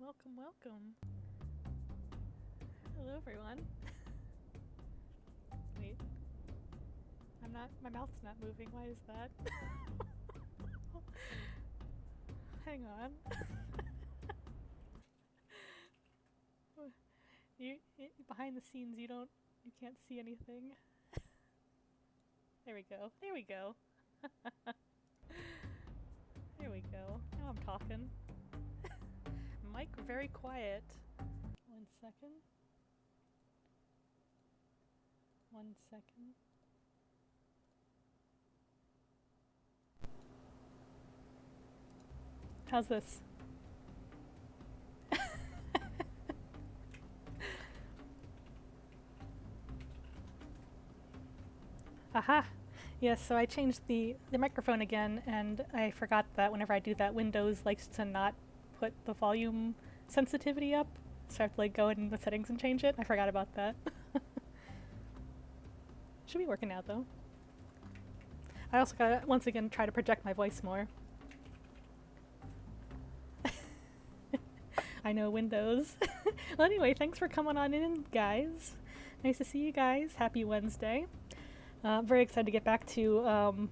Welcome, welcome. Hello, everyone. Wait. My mouth's not moving. Why is that? Hang on. Behind the scenes, you can't see anything. There we go. There we go. There we go. Now I'm talking. Mic very quiet. 1 second. 1 second. How's this? Aha! Yes, so I changed the microphone again, and I forgot that whenever I do that, Windows likes to not put the volume sensitivity up, so I have to like go in the settings and change it. I forgot about that. Should be working out though. I also gotta once again try to project my voice more. I know, Windows. Well, anyway, thanks for coming on in, guys. Nice to see you guys. Happy Wednesday. Very excited to get back to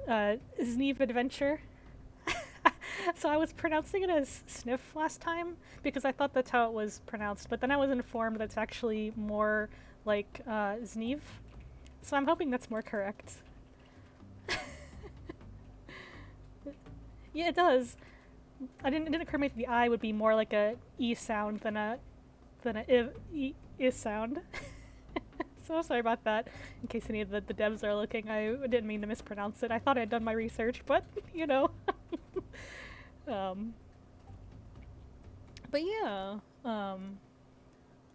Zniw Adventure. So I was pronouncing it as sniff last time because I thought that's how it was pronounced, but then I was informed that it's actually more like Zniw. So I'm hoping that's more correct. Yeah, it does. It didn't occur to me that the I would be more like a E sound than a I sound. So sorry about that. In case any of the devs are looking, I didn't mean to mispronounce it. I thought I'd done my research, but you know. But yeah.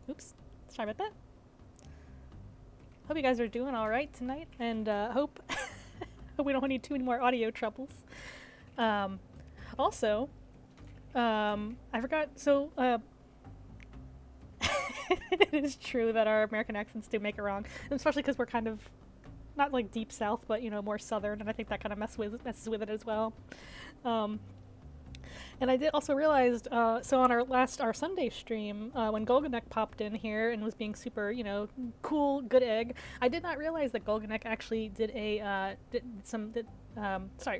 Oops. Sorry about that. Hope you guys are doing all right tonight, and hope we don't need too many more audio troubles. Also, I forgot. So. It is true that our American accents do make it wrong, and especially because we're kind of not like deep south, but more southern, and I think that kind of messes with it as well. And I did also realized, so on our Sunday stream, when Golganek popped in here and was being super, cool, good egg, I did not realize that Golganek actually did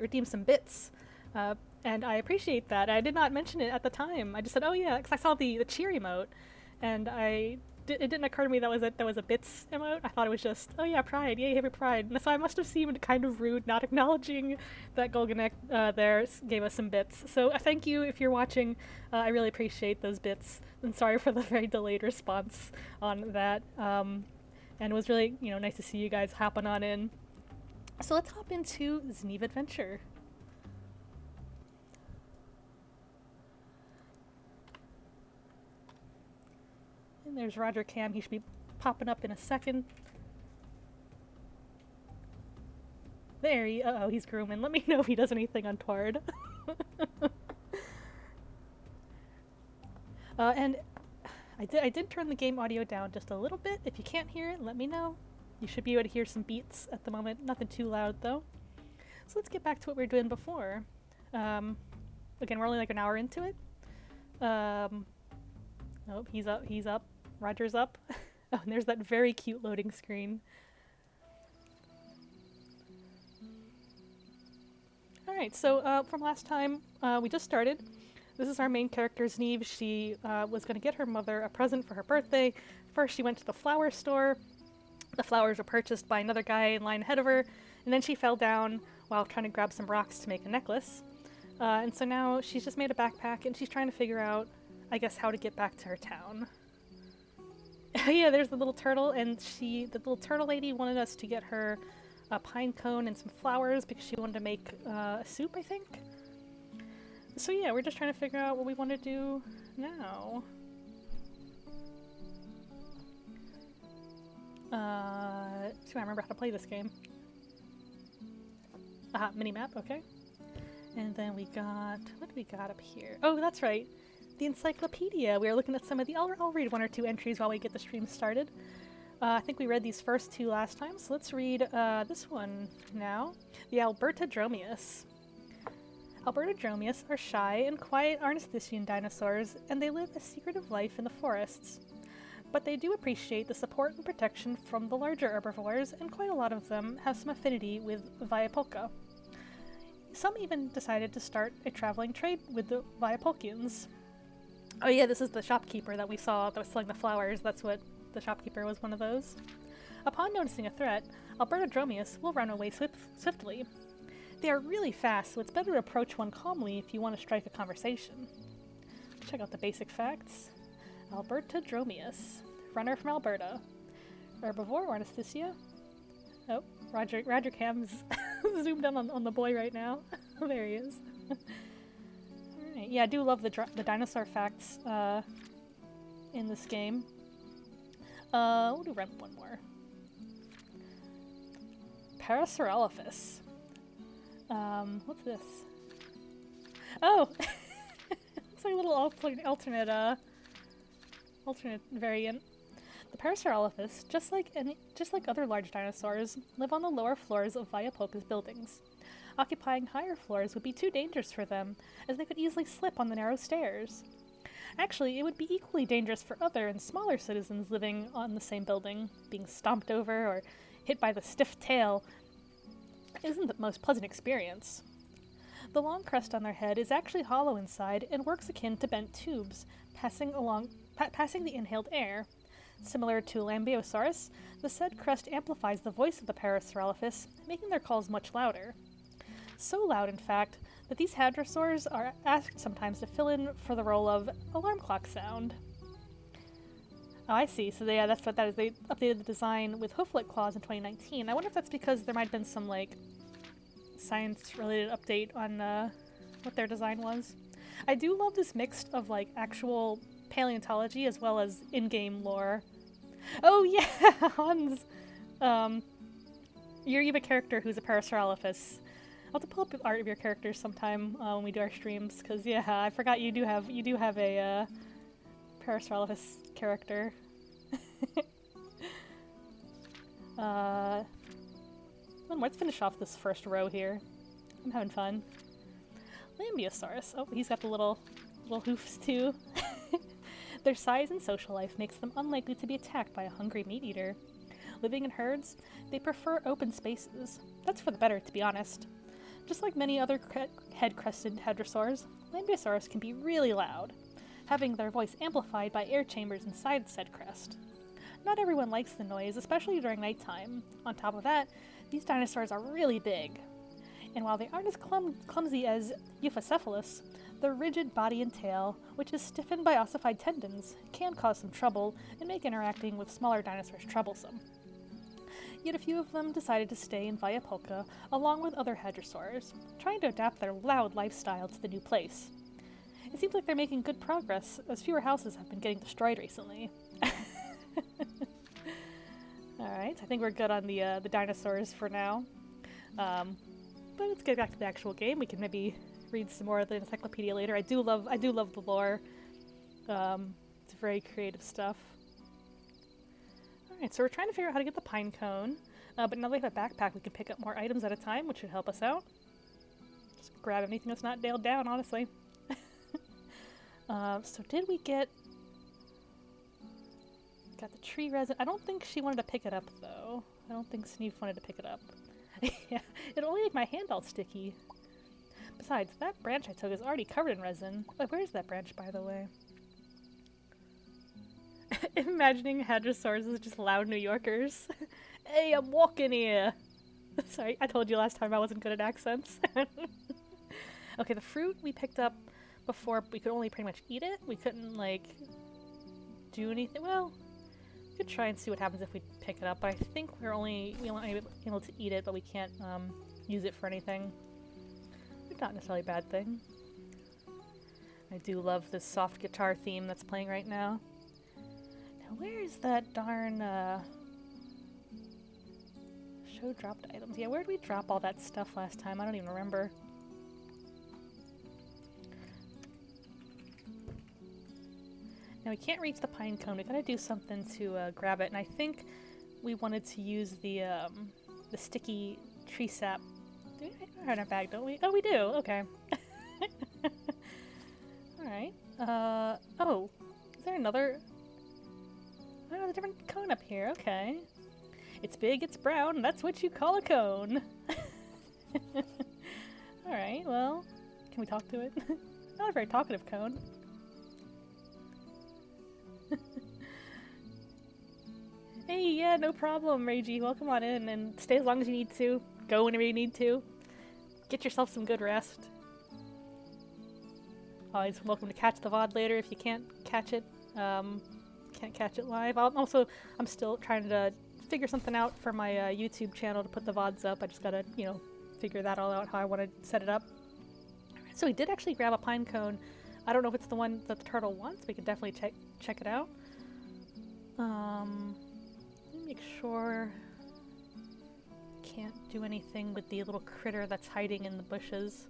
redeemed some bits. And I appreciate that. I did not mention it at the time. I just said, oh yeah, because I saw the cheer emote. And it didn't occur to me that was a bits emote. I thought it was just, oh yeah, pride, yay, happy pride. And so I must have seemed kind of rude not acknowledging that Golganek there gave us some bits. So thank you if you're watching. I really appreciate those bits. And sorry for the very delayed response on that. And it was really, nice to see you guys hopping on in. So let's hop into Zniw Adventure. And there's Roger Cam. He should be popping up in a second. There he... Uh-oh, he's grooming. Let me know if he does anything untoward. And I did turn the game audio down just a little bit. If you can't hear it, let me know. You should be able to hear some beats at the moment. Nothing too loud, though. So let's get back to what we were doing before. Again, we're only like an hour into it. Nope, he's up. Roger's up. Oh, and there's that very cute loading screen. Alright, so from last time, we just started. This is our main character, Zniw. She was going to get her mother a present for her birthday. First, she went to the flower store. The flowers were purchased by another guy in line ahead of her, and then she fell down while trying to grab some rocks to make a necklace. And so now she's just made a backpack, and she's trying to figure out, I guess, how to get back to her town. Yeah, there's the little turtle, and the little turtle lady wanted us to get her a pine cone and some flowers because she wanted to make a soup, I think. So yeah, we're just trying to figure out what we want to do now. So I remember how to play this game. Aha, mini-map, okay. And then we got... what do we got up here? Oh, that's right. The encyclopedia. We were looking at some of the... I'll read 1 or 2 entries while we get the stream started. I think we read these first 2 last time, so let's read this one now. The Alberta Dromius. Albertodromius are shy and quiet Arnestician dinosaurs, and they live a secretive life in the forests. But they do appreciate the support and protection from the larger herbivores, and quite a lot of them have some affinity with Viapolka. Some even decided to start a traveling trade with the Viapolkians. Oh yeah, this is the shopkeeper that we saw that was selling the flowers. That's what the shopkeeper was, one of those. Upon noticing a threat, Albertodromius will run away swiftly. They are really fast, so it's better to approach one calmly if you want to strike a conversation. Check out the basic facts. Albertodromius, runner from Alberta. Herbivore, Ornithicia. Oh, Roger Cam's zoomed in on the boy right now. There he is. Alright, yeah, I do love the dinosaur facts in this game. We'll do one more. Parasaurolophus. What's this? Oh! It's like a little alternate variant. The Parasaurolophus, just like other large dinosaurs, live on the lower floors of Viapolka's buildings. Occupying higher floors would be too dangerous for them, as they could easily slip on the narrow stairs. Actually, it would be equally dangerous for other and smaller citizens living on the same building. Being stomped over or hit by the stiff tail isn't the most pleasant experience. The long crest on their head is actually hollow inside and works akin to bent tubes, passing the inhaled air. Similar to Lambeosaurus, the said crest amplifies the voice of the Parasaurolophus, making their calls much louder. So loud, in fact, that these hadrosaurs are asked sometimes to fill in for the role of alarm clock sound. Oh, I see. So yeah, that's what that is. They updated the design with hooflet claws in 2019. I wonder if that's because there might have been some, like, science-related update on what their design was. I do love this mix of, like, actual paleontology as well as in-game lore. Oh yeah, Hans! You have a character who's a Parasaurolophus. I'll have to pull up art of your characters sometime when we do our streams, because yeah, I forgot you do have a Parasaurolophus character. Let's finish off this first row here. I'm having fun. Lambeosaurus. Oh, he's got the little hoofs too. Their size and social life makes them unlikely to be attacked by a hungry meat eater. Living in herds, they prefer open spaces. That's for the better, to be honest. Just like many other head-crested hadrosaurs, Lambeosaurus can be really loud, having their voice amplified by air chambers inside said crest. Not everyone likes the noise, especially during nighttime. On top of that, these dinosaurs are really big. And while they aren't as clumsy as Euphocephalus, the rigid body and tail, which is stiffened by ossified tendons, can cause some trouble and make interacting with smaller dinosaurs troublesome. Yet a few of them decided to stay in Viapolka along with other hadrosaurs, trying to adapt their loud lifestyle to the new place. It seems like they're making good progress, as fewer houses have been getting destroyed recently. Alright, I think we're good on the dinosaurs for now. But let's get back to the actual game. We can maybe read some more of the encyclopedia later. I do love the lore. It's very creative stuff. Alright, so we're trying to figure out how to get the pine cone. But now that we have a backpack, we can pick up more items at a time, which should help us out. Just grab anything that's not nailed down, honestly. So did we get the tree resin? I don't think she wanted to pick it up, though. I don't think Zniw wanted to pick it up. Yeah, it'll only make my hand all sticky. Besides, that branch I took is already covered in resin. Oh, where's that branch, by the way? Imagining hadrosaurs as just loud New Yorkers. Hey, I'm walking here! Sorry, I told you last time I wasn't good at accents. Okay, the fruit we picked up before, we could only pretty much eat it. We couldn't, like, do anything. Well, we could try and see what happens if we pick it up, but I think we only able to eat it, but we can't use it for anything. It's not necessarily a bad thing. I do love this soft guitar theme that's playing right now. Now, where is that darn show dropped items? Yeah, where did we drop all that stuff last time? I don't even remember. Now we can't reach the pine cone. We gotta do something to grab it, and I think we wanted to use the sticky tree sap. Do we have it in our bag, don't we? Oh, we do! Okay. Alright. Oh. Is there another... Oh, there's a different cone up here. Okay. It's big, it's brown. That's what you call a cone. Alright, well... Can we talk to it? Not a very talkative cone. Hey, yeah, no problem, Reiji. Welcome on in and stay as long as you need to. Go whenever you need to. Get yourself some good rest. Always welcome to catch the VOD later if you can't catch it. Can't catch it live. I'm still trying to figure something out for my YouTube channel to put the VODs up. I just gotta, you know, figure that all out, how I want to set it up. So we did actually grab a pine cone. I don't know if it's the one that the turtle wants. We could definitely check it out. Let me make sure can't do anything with the little critter that's hiding in the bushes.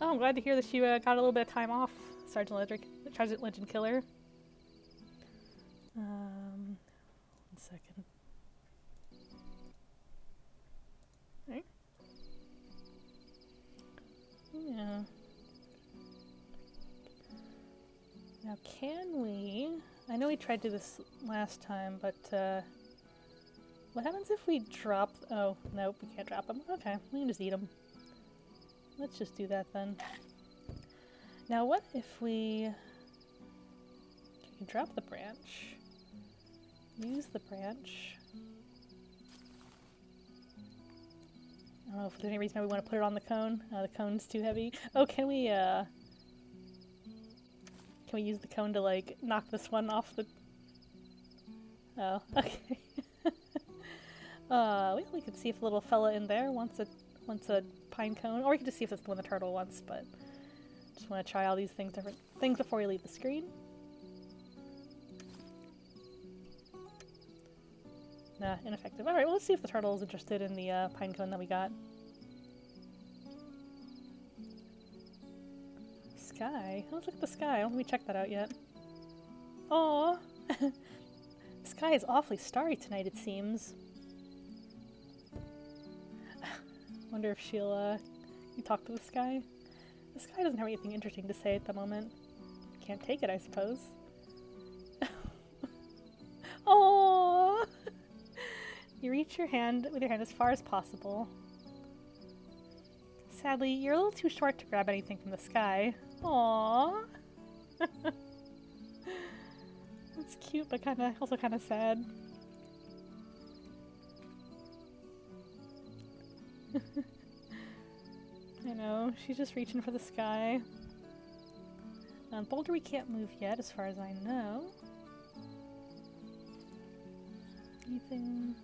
Oh, I'm glad to hear that you got a little bit of time off, Sergeant Legend Killer. One second. Right. Yeah. Now, can we... I know we tried to do this last time, but, what happens if we drop... Oh, nope, we can't drop them. Okay, we can just eat them. Let's just do that then. Now, what if we can drop the branch, use the branch. I don't know if there's any reason why we want to put it on the cone. The cone's too heavy. Oh, can we use the cone to, like, knock this one off the... Oh, okay. We could see if the little fella in there wants a pine cone, or we could just see if it's the one the turtle wants, but just want to try all these different things before we leave the screen. Nah, ineffective. Alright, well, let's see if the turtle is interested in the pine cone that we got. Sky? Let's look at the sky. I don't think we checked that out yet. Aww! The sky is awfully starry tonight, it seems. Wonder if she'll, talk to the sky? The sky doesn't have anything interesting to say at the moment. Can't take it, I suppose. Aww! You reach your hand with your hand as far as possible. Sadly, you're a little too short to grab anything from the sky. Aww! That's cute, but also kind of sad. I know, she's just reaching for the sky. Boulder we can't move yet, as far as I know. Anything...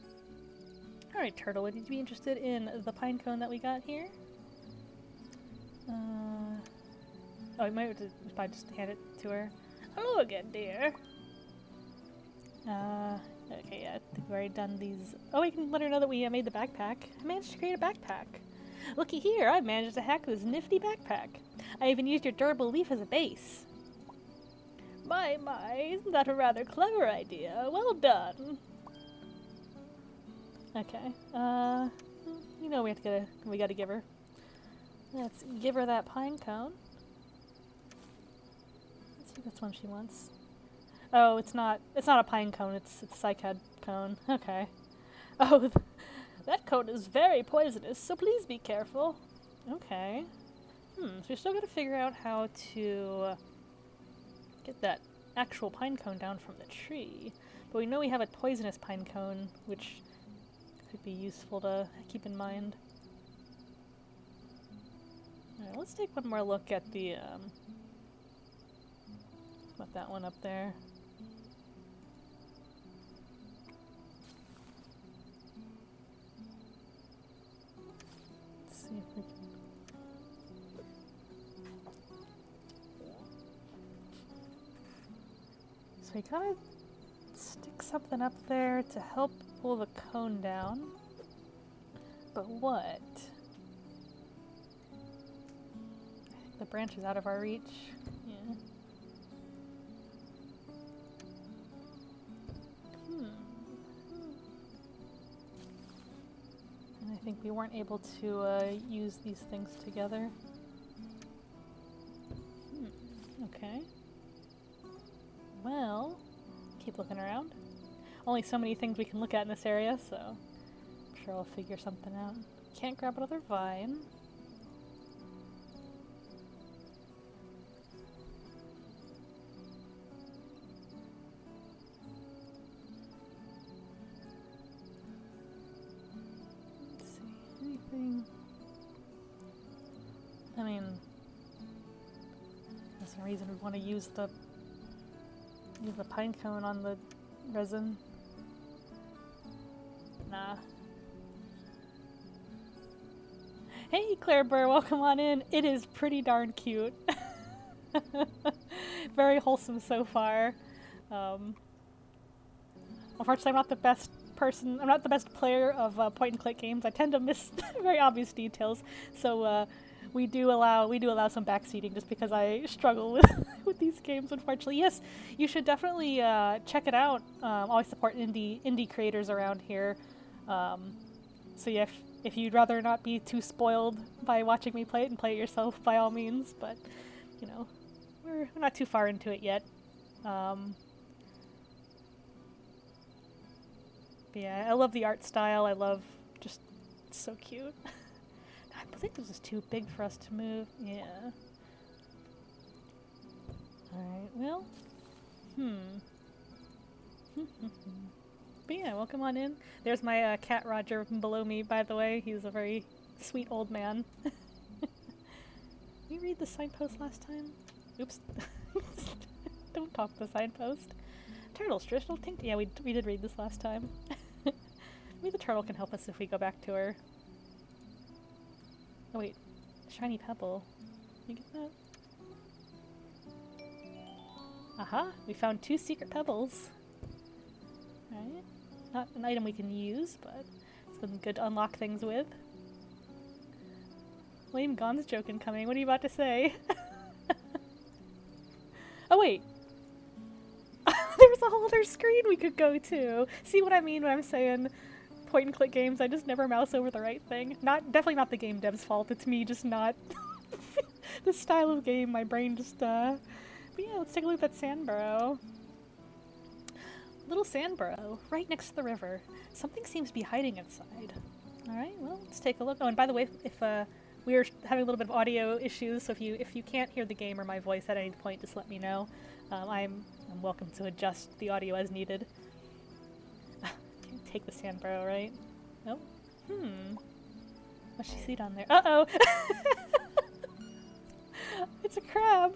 Alright, Turtle, would you be interested in the pine cone that we got here? Oh, we might probably just hand it to her. Hello again, dear! Okay, yeah, I think we've already done these. Oh, we can let her know that we made the backpack. I managed to create a backpack. Looky here, I've managed to hack this nifty backpack. I even used your durable leaf as a base. My, isn't that a rather clever idea? Well done. Okay, you know we gotta give her. Let's give her that pine cone. Let's see if that's one she wants. Oh, it's not a pine cone, it's a cycad cone. Okay. Oh, that cone is very poisonous, so please be careful. Okay. So we're still gotta figure out how to get that actual pine cone down from the tree. But we know we have a poisonous pine cone, which could be useful to keep in mind. Alright, let's take one more look at the, that one up there. Let's see if we can... So we gotta stick something up there to help pull the cone down. But what? I think the branch is out of our reach. Yeah. And I I think we weren't able to use these things together. Okay. Well, keep looking around. Only so many things we can look at in this area, so I'm sure I'll figure something out. Can't grab another vine. Let's see, anything? I mean, there's no reason we'd want to use the pine cone on the resin. Nah. Hey Claire Burr, welcome on in. It is pretty darn cute. Very wholesome so far. Unfortunately, I'm not the best person. I'm not the best player of point-and-click games. I tend to miss very obvious details. So we do allow some backseating just because I struggle with these games. Unfortunately, yes, you should definitely check it out. Always support indie creators around here. So yeah, if you'd rather not be too spoiled by watching me play it and play it yourself, by all means. But you know, we're not too far into it yet. But yeah, I love the art style. I love just, it's so cute. I think this is too big for us to move. Yeah. Alright, well. But yeah, welcome on in. There's my cat Roger below me, by the way. He's a very sweet old man. Did you read the signpost last time? Oops. Don't talk to the signpost. Turtle's traditional tink. Yeah, we did read this last time. Maybe the turtle can help us if we go back to her. Oh wait, shiny pebble. Can you get that? Aha! We found 2 secret pebbles. Alright. Not an item we can use, but it's been good to unlock things with. William Gaughan's joke incoming. What are you about to say? Oh wait! There's a whole other screen we could go to! See what I mean when I'm saying point-and-click games? I just never mouse over the right thing. Definitely not the game dev's fault. It's me just not the style of game. My brain just But yeah, let's take a look at that sand burrow. Little sand burrow, right next to the river. Something seems to be hiding inside. Alright, well, let's take a look. Oh, and by the way, if we're having a little bit of audio issues, so if you can't hear the game or my voice at any point, just let me know. I'm welcome to adjust the audio as needed. Can't take the sand burrow, right? Nope. What's she see down there? Uh-oh! It's a crab!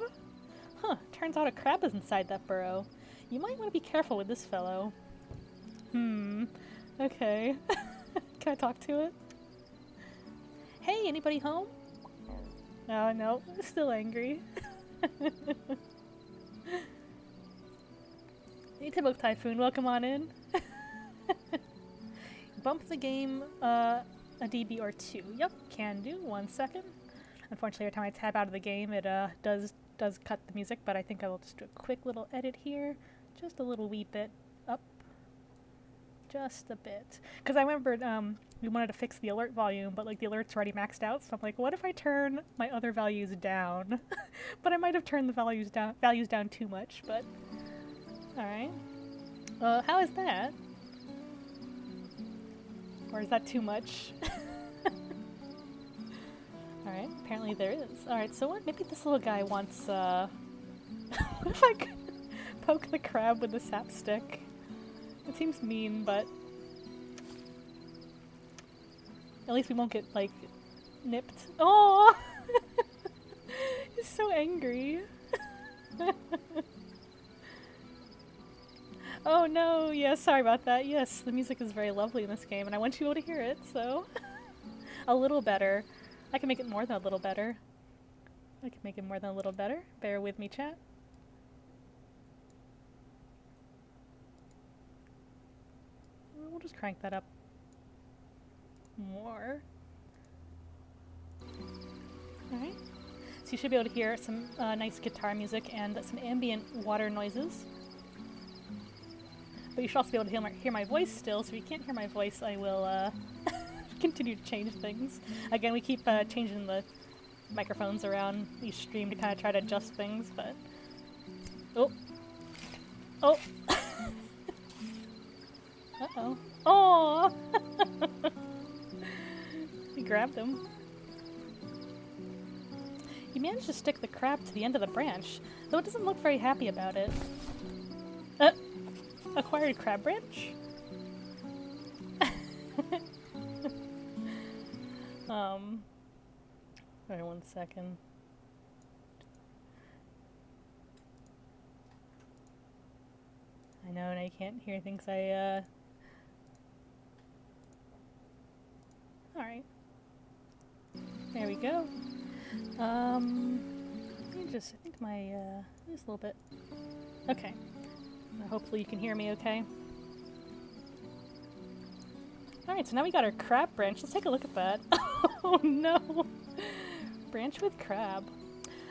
Huh, turns out a crab is inside that burrow. You might want to be careful with this fellow. Okay. Can I talk to it? Hey, anybody home? Oh, no. Still angry. Hey, Tibok Typhoon, welcome on in. Bump the game a dB or 2. Yep, can do. 1 second. Unfortunately, every time I tab out of the game, it does cut the music, but I think I will just do a quick little edit here. Just a little wee bit up. Just a bit. Because I remembered we wanted to fix the alert volume, but like the alert's already maxed out, so I'm like, what if I turn my other values down? But I might have turned the values down too much, but alright. How is that? Or is that too much? Alright, apparently there is. Alright, so what? Maybe this little guy wants, what if I could poke the crab with the sap stick? It seems mean, but at least we won't get, like, nipped. Oh! He's so angry. Oh no, yeah, sorry about that. Yes, the music is very lovely in this game, and I want you all to hear it, so a little better. I can make it more than a little better. I can make it more than a little better. Bear with me, chat. We'll just crank that up more. Alright. So you should be able to hear some nice guitar music and some ambient water noises. But you should also be able to hear my voice still, so if you can't hear my voice, I will continue to change things. Again, we keep changing the microphones around each stream to kind of try to adjust things, but... Oh! Oh! Uh-oh. Oh! We grabbed him. He managed to stick the crab to the end of the branch, though it doesn't look very happy about it. Acquired crab branch? Wait 1 second. I know, and I can't hear things Alright. There we go. Let me just, I think my, just a little bit. Okay. Hopefully you can hear me okay. Alright, so now we got our crab branch. Let's take a look at that. Oh no! Branch with crab.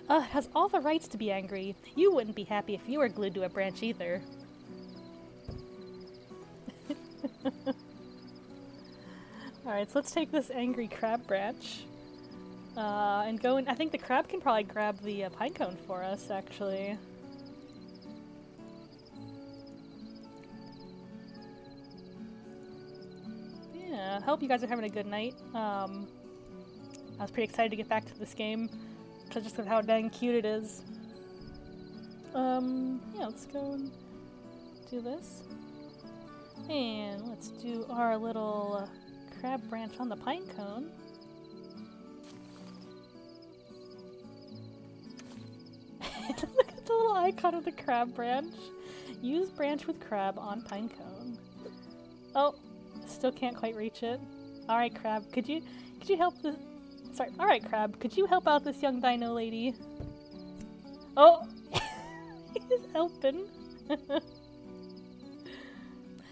It has all the rights to be angry. You wouldn't be happy if you were glued to a branch either. Alright, so let's take this angry crab branch. And go and I think the crab can probably grab the pine cone for us, actually. Yeah, I hope you guys are having a good night. I was pretty excited to get back to this game, just of how dang cute it is. Yeah, let's go and do this. And let's do our little crab branch on the pine cone. Look at the little icon of the crab branch. Use branch with crab on pine cone. Oh, still can't quite reach it. Alright, crab, could you help the... Sorry, alright, crab, could you help out this young dino lady? Oh! He's helping.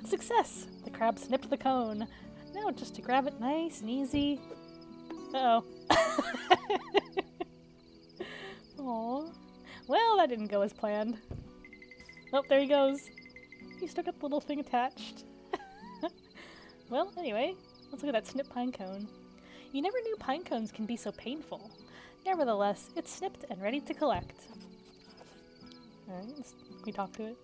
Success! The crab snipped the cone. Now just to grab it nice and easy. Uh-oh. Aww. Well, that didn't go as planned. Oh, there he goes. He still got the little thing attached. Well, anyway, let's look at that snip pine cone. You never knew pine cones can be so painful. Nevertheless, it's snipped and ready to collect. Alright, we talk to it.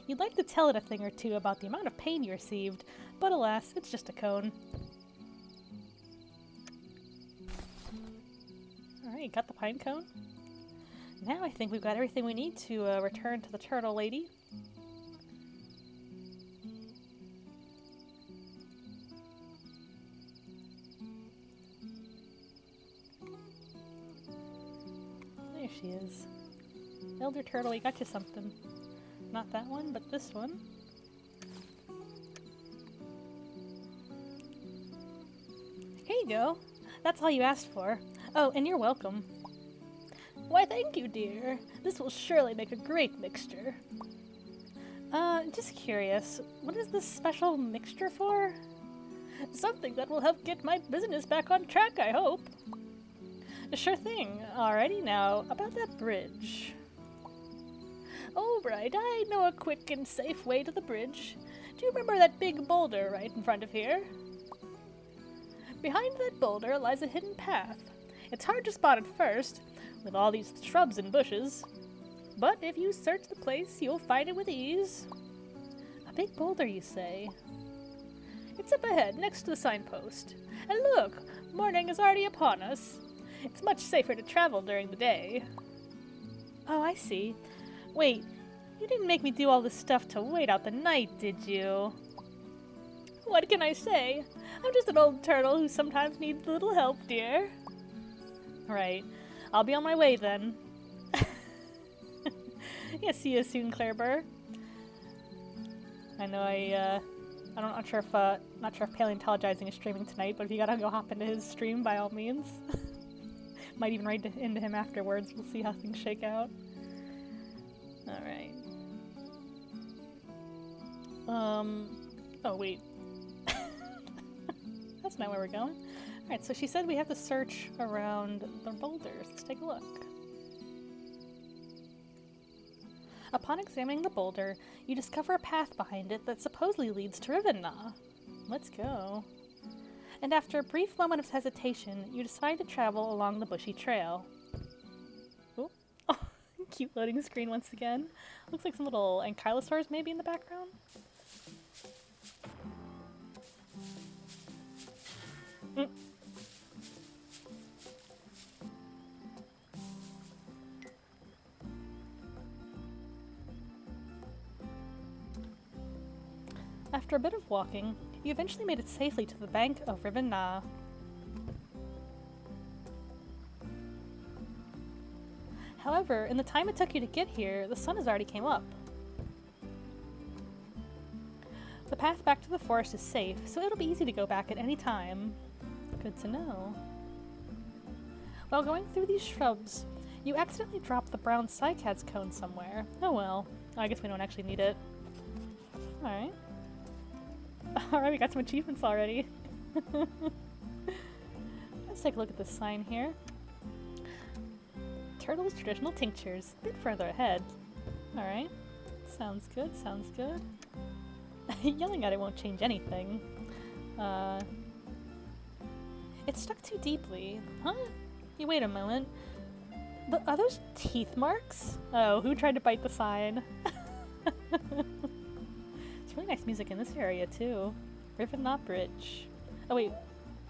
You'd like to tell it a thing or two about the amount of pain you received, but alas, it's just a cone. Alright, got the pine cone. Now I think we've got everything we need to return to the turtle lady. There she is. Elder Turtle, we got you something. Not that one, but this one. Here you go. That's all you asked for. Oh, and you're welcome. Why, thank you, dear. This will surely make a great mixture. Just curious, what is this special mixture for? Something that will help get my business back on track, I hope. Sure thing. Alrighty now, about that bridge. Oh, right, I know a quick and safe way to the bridge. Do you remember that big boulder right in front of here? Behind that boulder lies a hidden path. It's hard to spot at first, with all these shrubs and bushes. But if you search the place, you'll find it with ease. A big boulder, you say? It's up ahead, next to the signpost. And look, morning is already upon us. It's much safer to travel during the day. Oh, I see. Wait, you didn't make me do all this stuff to wait out the night, did you? What can I say? I'm just an old turtle who sometimes needs a little help, dear. Right. I'll be on my way then. Yeah, see you soon, Claire Burr. I know I'm not sure if paleontologizing is streaming tonight, but if you gotta go hop into his stream, by all means. Might even write into him afterwards. We'll see how things shake out. Alright. Oh wait. That's not where we're going. Alright, so she said we have to search around the boulders. Let's take a look. Upon examining the boulder, you discover a path behind it that supposedly leads to Rivenna. Let's go. and after a brief moment of hesitation, you decide to travel along the bushy trail. Ooh. Oh, cute loading screen once again. Looks like some little ankylosaurs maybe in the background. Mm. After a bit of walking, you eventually made it safely to the bank of River Na. However, in the time it took you to get here, the sun has already came up. The path back to the forest is safe, so it'll be easy to go back at any time. Good to know. While going through these shrubs, you accidentally dropped the brown cycad's cone somewhere. Oh well, I guess we don't actually need it. Alright. Alright, we got some achievements already. Let's take a look at this sign here. Turtle's Traditional Tinctures. A bit further ahead. Alright. Sounds good, sounds good. Yelling at it won't change anything. It's stuck too deeply. Huh? You wait a moment. Are those teeth marks? Oh, who tried to bite the sign? It's really nice music in this area too. River Na Bridge. Oh wait.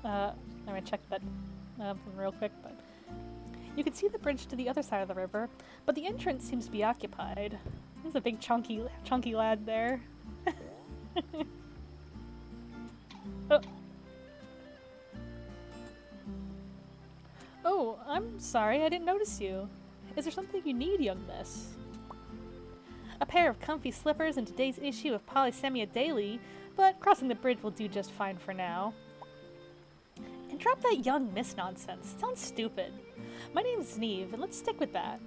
I'm gonna check that real quick, but you can see the bridge to the other side of the river, but the entrance seems to be occupied. There's a big chunky lad there. Oh. Oh, I'm sorry, I didn't notice you. Is there something you need, young miss? A pair of comfy slippers in today's issue of Polysemia Daily, but crossing the bridge will do just fine for now. And drop that young miss nonsense. It sounds stupid. My name's Zniw, and let's stick with that.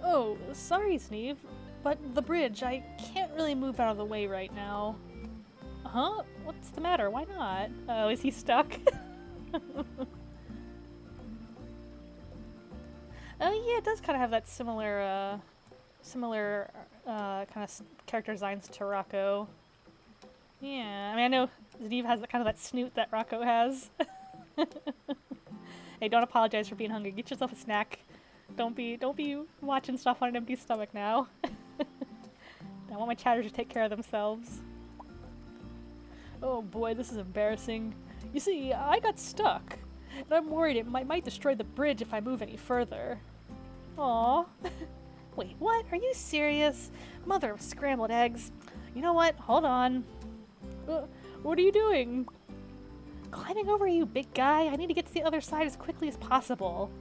Oh, sorry, Zniw, but the bridge, I can't really move out of the way right now. Huh? What's the matter? Why not? Oh, is he stuck? Oh yeah, it does kind of have that similar kind of character designs to Rocco. Yeah, I mean, I know Zniw has kind of that snoot that Rocco has. Hey, don't apologize for being hungry. Get yourself a snack. Don't be watching stuff on an empty stomach now. I want my chatters to take care of themselves. Oh boy, this is embarrassing. You see, I got stuck, and I'm worried it might destroy the bridge if I move any further. Aww. Wait, what? Are you serious? Mother of scrambled eggs. You know what? Hold on. What are you doing? Climbing over you, big guy. I need to get to the other side as quickly as possible.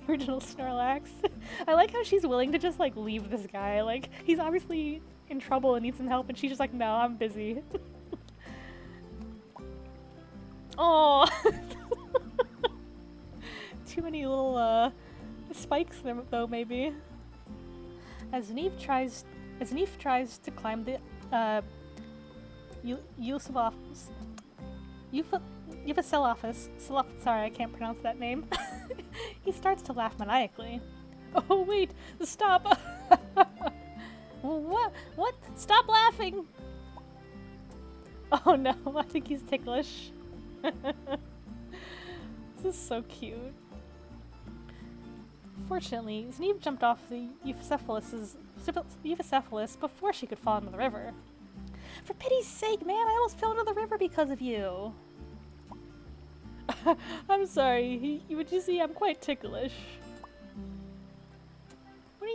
Original Snorlax. I like how she's willing to just, like, leave this guy. Like, he's obviously in trouble and needs some help, and she's just like, no, I'm busy. Oh, too many little spikes there, though. Maybe. As Zniw tries to climb the Euphacelaphus. Sorry, I can't pronounce that name. He starts to laugh maniacally. Oh wait, stop! What? What? Stop laughing! Oh no, I think he's ticklish. This is so cute. Fortunately, Zniw jumped off the Euphacelaphus before she could fall into the river. For pity's sake, man, I almost fell into the river because of you. I'm sorry, would you see, I'm quite ticklish. What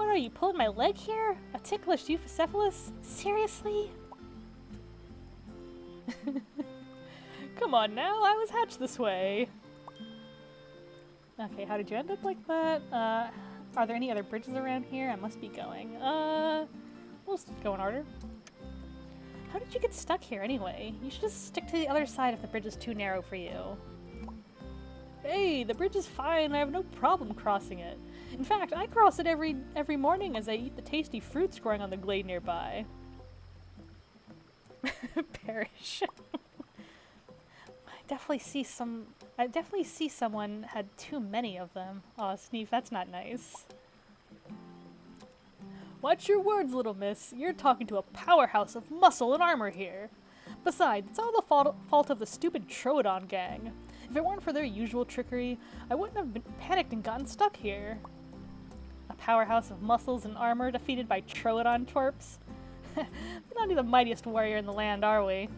are you, pulling my leg here? A ticklish Euphacelaphus? Seriously? Come on now, I was hatched this way. Okay, how did you end up like that? Are there any other bridges around here? I must be going. We'll just go in order. How did you get stuck here anyway? You should just stick to the other side if the bridge is too narrow for you. Hey, the bridge is fine. I have no problem crossing it. In fact, I cross it every morning as I eat the tasty fruits growing on the glade nearby. Perish. I definitely see someone had too many of them. Oh, Zniw, that's not nice. Watch your words, little miss. You're talking to a powerhouse of muscle and armor here. Besides, it's all the fault of the stupid Troodon gang. If it weren't for their usual trickery, I wouldn't have been panicked and gotten stuck here. A powerhouse of muscles and armor defeated by Troodon twerps? We're not the mightiest warrior in the land, are we?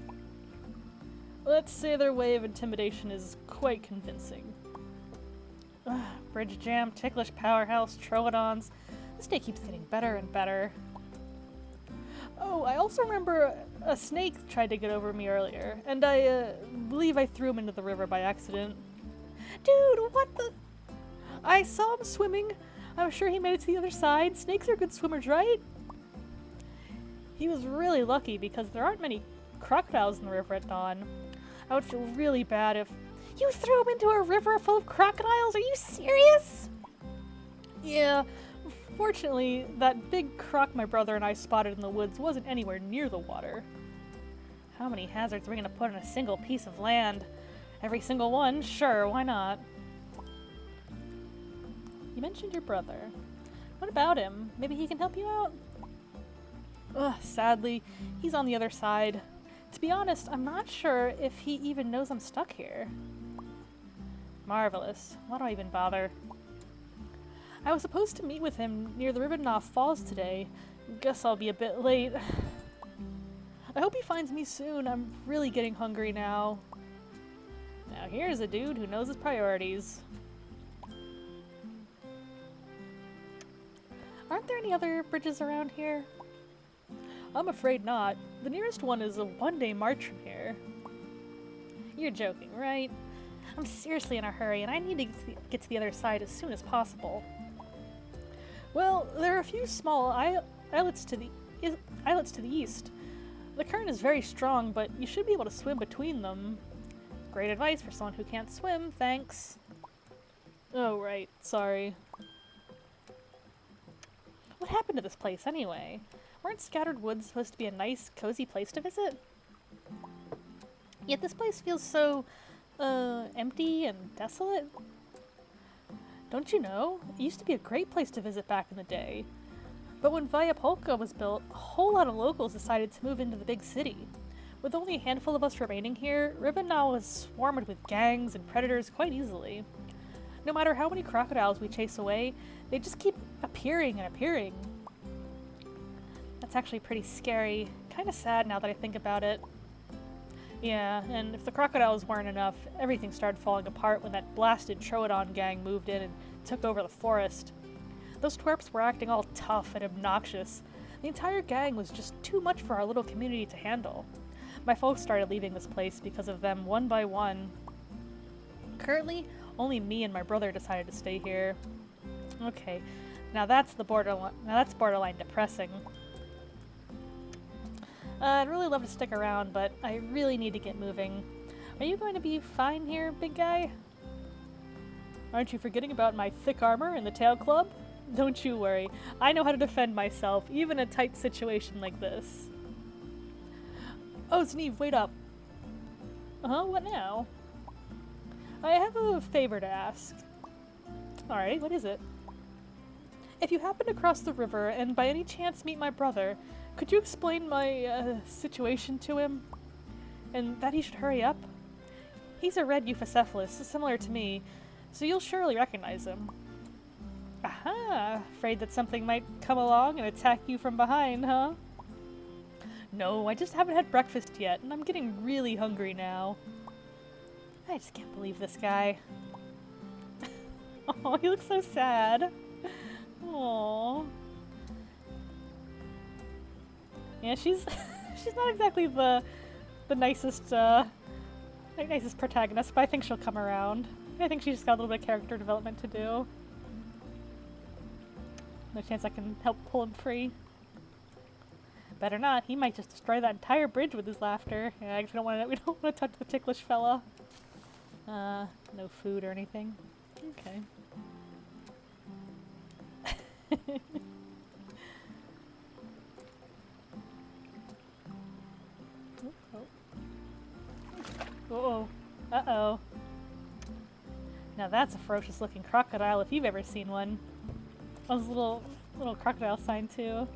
Let's say their way of intimidation is quite convincing. Ugh, bridge jam, ticklish powerhouse, Troodons. This day keeps getting better and better. Oh, I also remember a snake tried to get over me earlier, and I believe I threw him into the river by accident. Dude, what the? I saw him swimming. I'm sure he made it to the other side. Snakes are good swimmers, right? He was really lucky because there aren't many crocodiles in the river at dawn. I would feel really bad if... You threw him into a river full of crocodiles? Are you serious? Yeah. Fortunately, that big croc my brother and I spotted in the woods wasn't anywhere near the water. How many hazards are we gonna put on a single piece of land? Every single one? Sure, why not? You mentioned your brother. What about him? Maybe he can help you out? Ugh, sadly, he's on the other side. To be honest, I'm not sure if he even knows I'm stuck here. Marvelous. Why do I even bother? I was supposed to meet with him near the Ribbenhof Falls today. Guess I'll be a bit late. I hope he finds me soon. I'm really getting hungry now. Now here's a dude who knows his priorities. Aren't there any other bridges around here? I'm afraid not. The nearest one is a one-day march from here. You're joking, right? I'm seriously in a hurry, and I need to get to the other side as soon as possible. Well, there are a few small islets to the east. The current is very strong, but you should be able to swim between them. Great advice for someone who can't swim, thanks. Oh, right. Sorry. What happened to this place, anyway? Weren't Scattered Woods supposed to be a nice, cozy place to visit? Yet this place feels so, empty and desolate. Don't you know? It used to be a great place to visit back in the day. But when Viapolka was built, a whole lot of locals decided to move into the big city. With only a handful of us remaining here, Rivendell was swarmed with gangs and predators quite easily. No matter how many crocodiles we chase away, they just keep appearing and appearing. That's actually pretty scary. Kinda sad now that I think about it. Yeah, and if the crocodiles weren't enough, everything started falling apart when that blasted Troodon gang moved in and took over the forest. Those twerps were acting all tough and obnoxious. The entire gang was just too much for our little community to handle. My folks started leaving this place because of them one by one. Currently, only me and my brother decided to stay here. Okay, now that's borderline depressing. I'd really love to stick around, but I really need to get moving. Are you going to be fine here, big guy? Aren't you forgetting about my thick armor and the tail club? Don't you worry. I know how to defend myself, even in a tight situation like this. Oh, Zniw, wait up. Uh-huh, what now? I have a favor to ask. Alright, what is it? If you happen to cross the river and by any chance meet my brother, could you explain my, situation to him? And that he should hurry up? He's a red Euphocephalus, similar to me, so you'll surely recognize him. Aha! Afraid that something might come along and attack you from behind, huh? No, I just haven't had breakfast yet, and I'm getting really hungry now. I just can't believe this guy. Oh, he looks so sad. Aww. Yeah, she's not exactly the nicest nicest protagonist, but I think she'll come around. I think she's just got a little bit of character development to do. No chance I can help pull him free. Better not. He might just destroy that entire bridge with his laughter. Yeah, we don't want to touch the ticklish fella. No food or anything. Okay. Uh-oh. Uh-oh. Now that's a ferocious looking crocodile if you've ever seen one. Oh, there's a little crocodile sign too.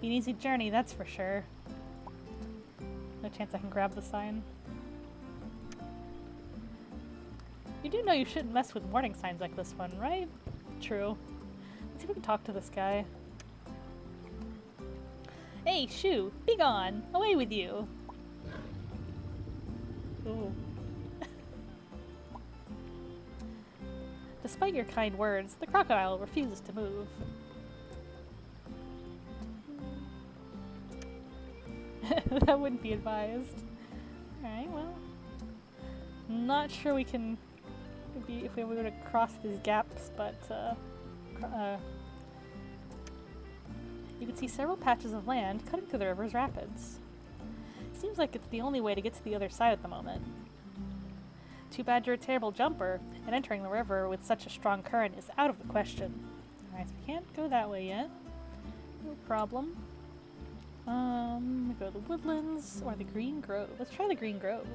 Be an easy journey, that's for sure. No chance I can grab the sign. You do know you shouldn't mess with warning signs like this one, right? True. Let's see if we can talk to this guy. Hey, shoo! Be gone! Away with you! Ooh. Despite your kind words, the crocodile refuses to move. That wouldn't be advised. Alright, well. Not sure we can... Maybe if we were to cross these gaps, but you can see several patches of land cutting through the river's rapids. Seems like it's the only way to get to the other side at the moment. Too bad you're a terrible jumper, and entering the river with such a strong current is out of the question. Alright, so we can't go that way yet. No problem. We go to the woodlands or the green grove. Let's try the green grove.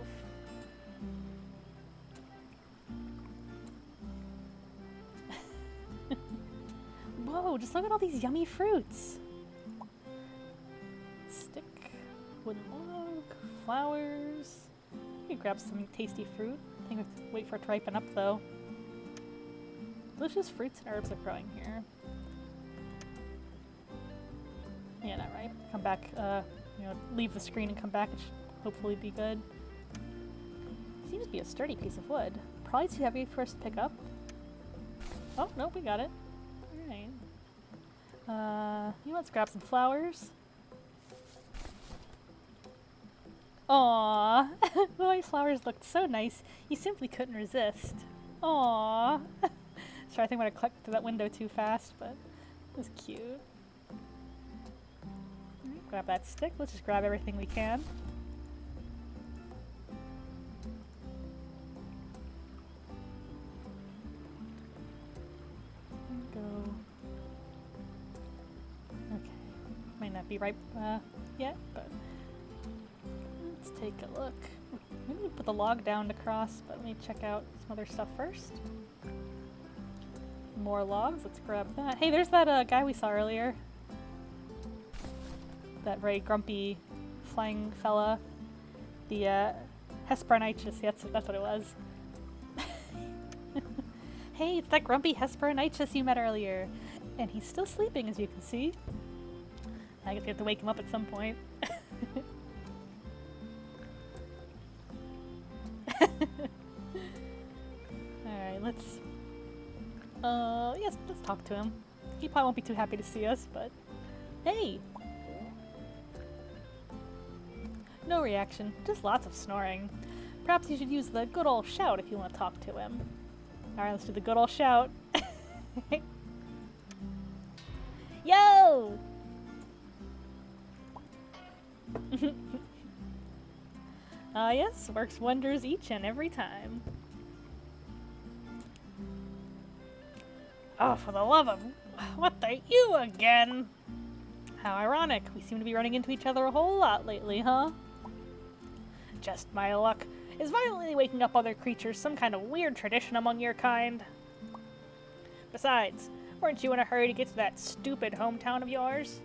Whoa, just look at all these yummy fruits! Stick, wooden log, flowers. You can grab some tasty fruit. I think we have to wait for it to ripen up though. Delicious fruits and herbs are growing here. Yeah, not right. Come back, leave the screen and come back. It should hopefully be good. Seems to be a sturdy piece of wood. Probably too heavy for us to pick up. Oh, nope, we got it. Alright. Let's grab some flowers. Aww. The white flowers looked so nice, you simply couldn't resist. Aww. Sorry, I think I might have clicked through that window too fast, but it was cute. Right, grab that stick. Let's just grab everything we can. Go. Okay. Might not be right yet, but let's take a look. We need to put the log down to cross, but let me check out some other stuff first. More logs. Let's grab that. Hey, there's that guy we saw earlier. That very grumpy flying fella. The Hesperonychus. That's what it was. Hey, it's that grumpy Hesperonychus you met earlier. And he's still sleeping, as you can see. I guess we have to wake him up at some point. Alright, let's... yes, let's talk to him. He probably won't be too happy to see us, but... Hey! No reaction, just lots of snoring. Perhaps you should use the good old shout if you want to talk to him. Alright, let's do the good old shout. Yo! Yes, works wonders each and every time. Oh, for the love of... What the you again? How ironic. We seem to be running into each other a whole lot lately, huh? Just my luck. Is violently waking up other creatures some kind of weird tradition among your kind? Besides, weren't you in a hurry to get to that stupid hometown of yours?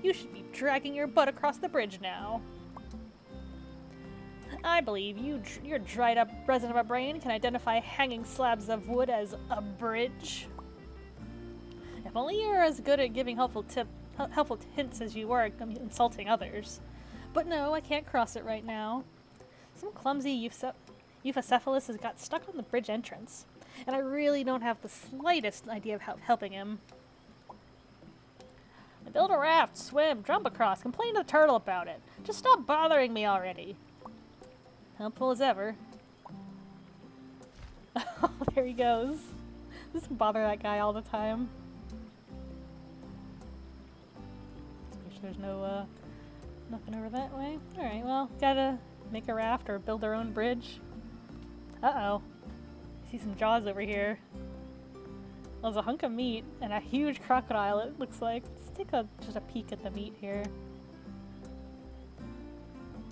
You should be dragging your butt across the bridge now. I believe your dried-up resident of a brain can identify hanging slabs of wood as a bridge. If only you were as good at giving helpful hints as you were insulting others. But no, I can't cross it right now. Some clumsy Euphocephalus has got stuck on the bridge entrance, and I really don't have the slightest idea of helping him. Build a raft, swim, jump across, complain to the turtle about it. Just stop bothering me already. Helpful as ever. Oh, there he goes. Just bother that guy all the time. Make sure there's no, nothing over that way. Alright, well, gotta make a raft or build our own bridge. Uh-oh. I see some jaws over here. Well, there's a hunk of meat and a huge crocodile, it looks like. Let's take just a peek at the meat here.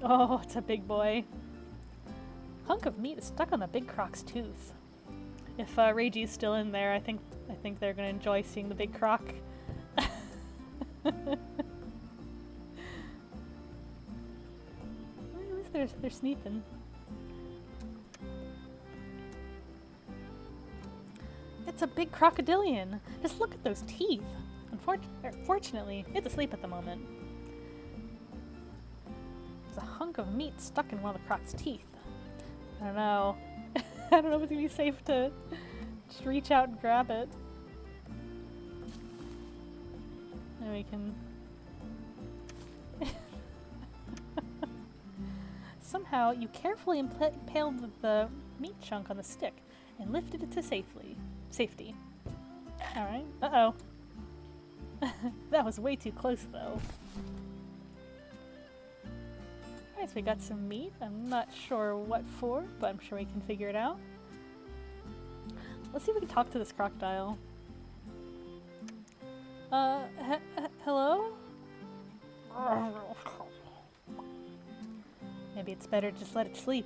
Oh, it's a big boy. Hunk of meat is stuck on the big croc's tooth. If Reiji's still in there, I think they're gonna enjoy seeing the big croc. they're sneaking. It's a big crocodilian. Just look at those teeth. Fortunately, it's asleep at the moment. There's a hunk of meat stuck in one of the croc's teeth. I don't know. I don't know if it's gonna be safe to just reach out and grab it. And we can... Somehow, you carefully impaled the meat chunk on the stick and lifted it to safety. Alright. Uh-oh. That was way too close, though. Alright, so we got some meat. I'm not sure what for, but I'm sure we can figure it out. Let's see if we can talk to this crocodile. Hello? Maybe it's better to just let it sleep.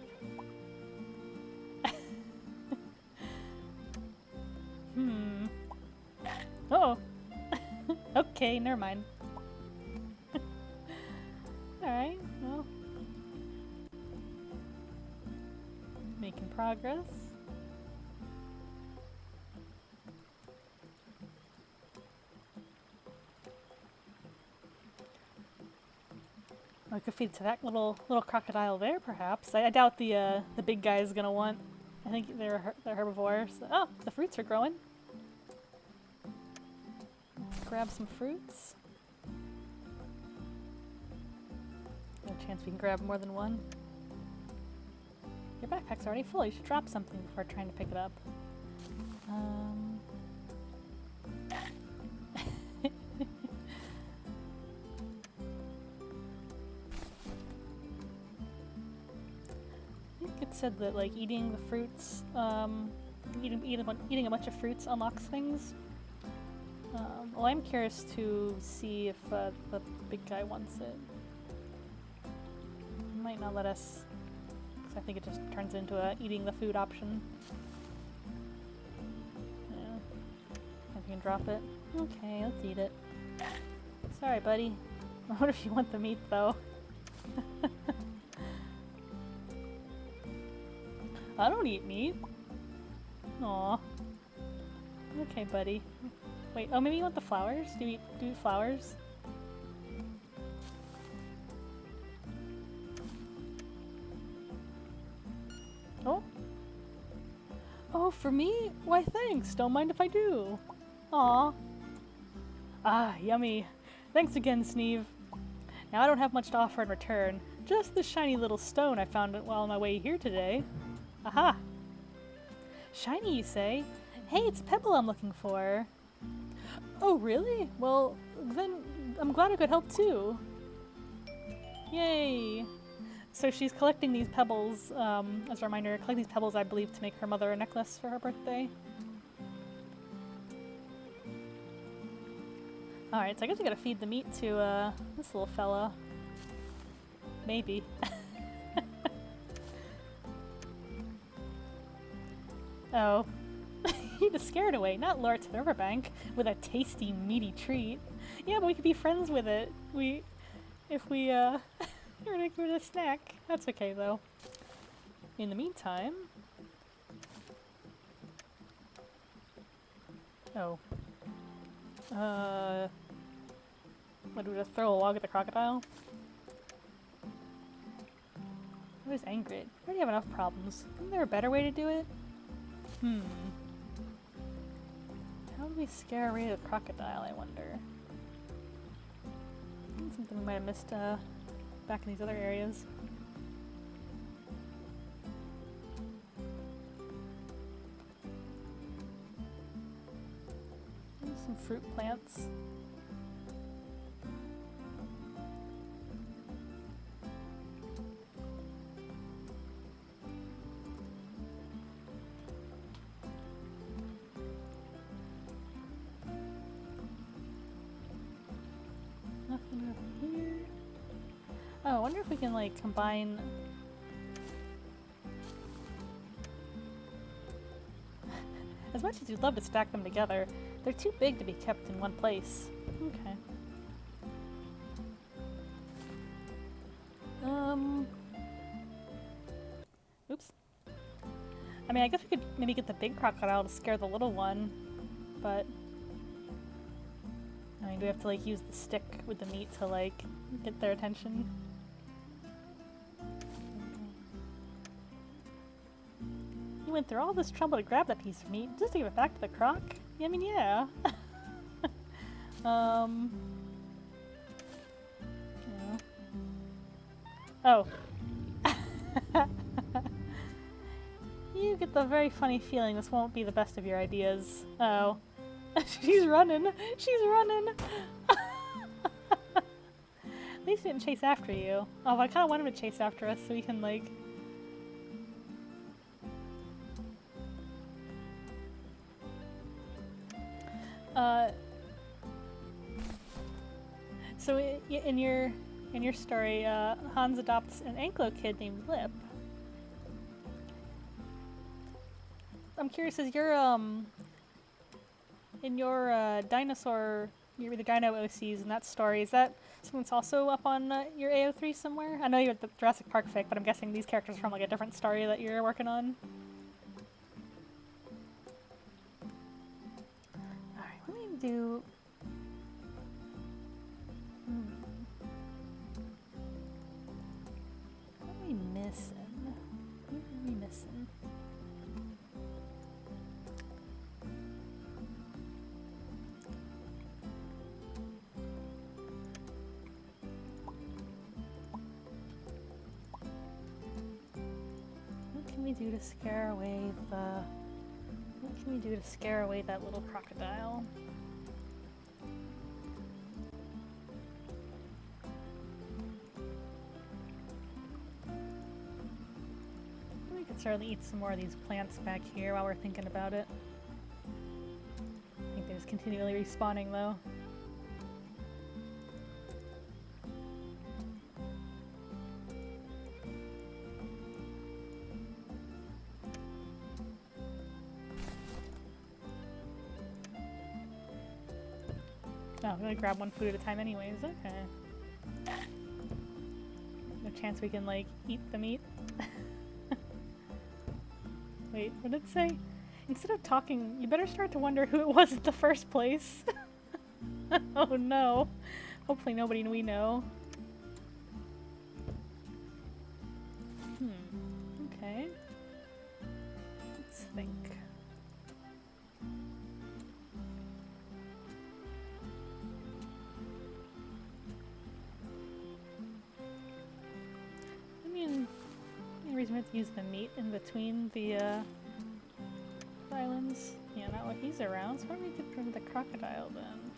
Oh. Okay, never mind. Alright, well. Making progress. I could feed to that little crocodile there, perhaps. I doubt the big guy is gonna want. I think they're herbivores. Oh, the fruits are growing. Grab some fruits. No chance we can grab more than one. Your backpack's already full. You should drop something before trying to pick it up. I think it said that like eating the fruits, eating a bunch of fruits unlocks things. Well, I'm curious to see if the big guy wants it. He might not let us, because I think it just turns into a eating the food option. Yeah. If you can drop it. Okay, let's eat it. Sorry, buddy. I wonder if you want the meat, though. I don't eat meat. Aw. Okay, buddy. Wait, oh, maybe you want the flowers? Do you eat flowers? Oh? Oh, for me? Why, thanks. Don't mind if I do. Aw. Ah, yummy. Thanks again, Zniw. Now I don't have much to offer in return. Just this shiny little stone I found while on my way here today. Aha! Shiny, you say? Hey, it's a pebble I'm looking for. Oh, really? Well, then I'm glad I could help too. Yay! So she's collecting these pebbles, as a reminder, collect these pebbles, I believe, to make her mother a necklace for her birthday. Alright, so I guess we gotta feed the meat to, this little fella. Maybe. Oh. He just scared away, not lure it to the riverbank with a tasty, meaty treat. Yeah, but we could be friends with it. If we, were to give it a snack. That's okay, though. In the meantime... Oh. What, do we just throw a log at the crocodile? I was angry. I already have enough problems. Isn't there a better way to do it? How do we scare away the crocodile, I wonder? Something we might have missed back in these other areas. There's some fruit plants. Nothing over here. Oh, I wonder if we can like combine. As much as you'd love to stack them together, they're too big to be kept in one place. Okay. mean, I guess we could maybe get the big crocodile to scare the little one, but... I mean, do we have to, like, use the stick with the meat to, like, get their attention? You went through all this trouble to grab that piece of meat just to give it back to the croc? Yeah, I mean, yeah. Yeah. Oh. You get the very funny feeling this won't be the best of your ideas. Oh. She's running! She's running! At least he didn't chase after you. Oh, I kind of want him to chase after us so we can, like... So in your story, Hans adopts an Anglo kid named Lip. I'm curious, is your in your dinosaur, the Dino OCs in that story, is that something that's also up on your AO3 somewhere? I know you're at the Jurassic Park fic, but I'm guessing these characters are from like a different story that you're working on. Alright, let me do... What are we missing? What are we missing? What can we do to scare away the... What can we do to scare away that little crocodile? We could certainly eat some more of these plants back here while we're thinking about it. I think they're just continually respawning though. Oh, I'm gonna grab one food at a time anyways, okay. No chance we can, like, eat the meat? Wait, what did it say? Instead of talking, you better start to wonder who it was in the first place. Oh no. Hopefully nobody we know. Okay. Let's think. I mean, any reason we have to use the meat in between the islands? Yeah, not when he's around, so why don't we get rid of the crocodile then?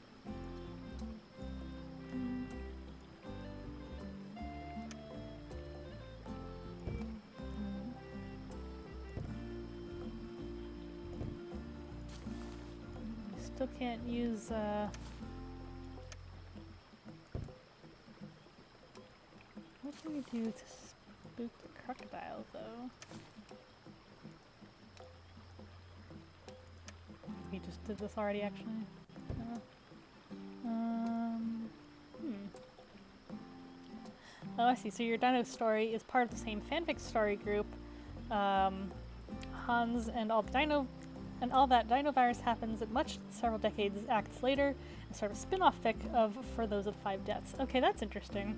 We still can't use what can we do to spook the crocodile though? We just did this already, actually. Oh, I see. So your dino story is part of the same fanfic story group. Hans and all that dinovirus happens at much several decades acts later, a sort of spin-off fic of For Those with Five Deaths. Okay, that's interesting.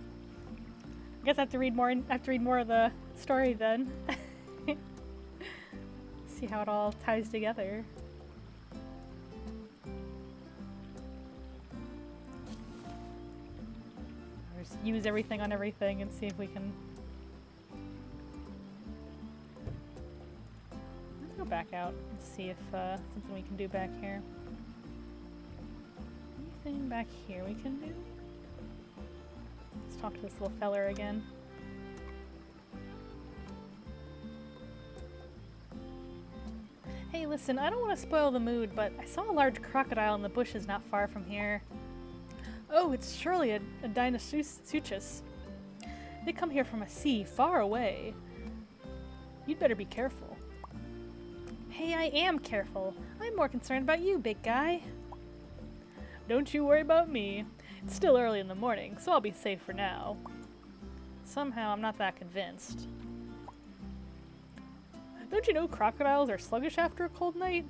I guess I have to read more. Of the story then. See how it all ties together. Just use everything on everything and see if we can. Let's go back out and see if something we can do back here. Anything back here we can do? Let's talk to this little feller again. Hey, listen, I don't want to spoil the mood, but I saw a large crocodile in the bushes not far from here. Oh, it's surely a Dinosuchus. They come here from a sea far away. You'd better be careful. Hey, I am careful. I'm more concerned about you, big guy. Don't you worry about me. It's still early in the morning, so I'll be safe for now. Somehow, I'm not that convinced. Don't you know crocodiles are sluggish after a cold night?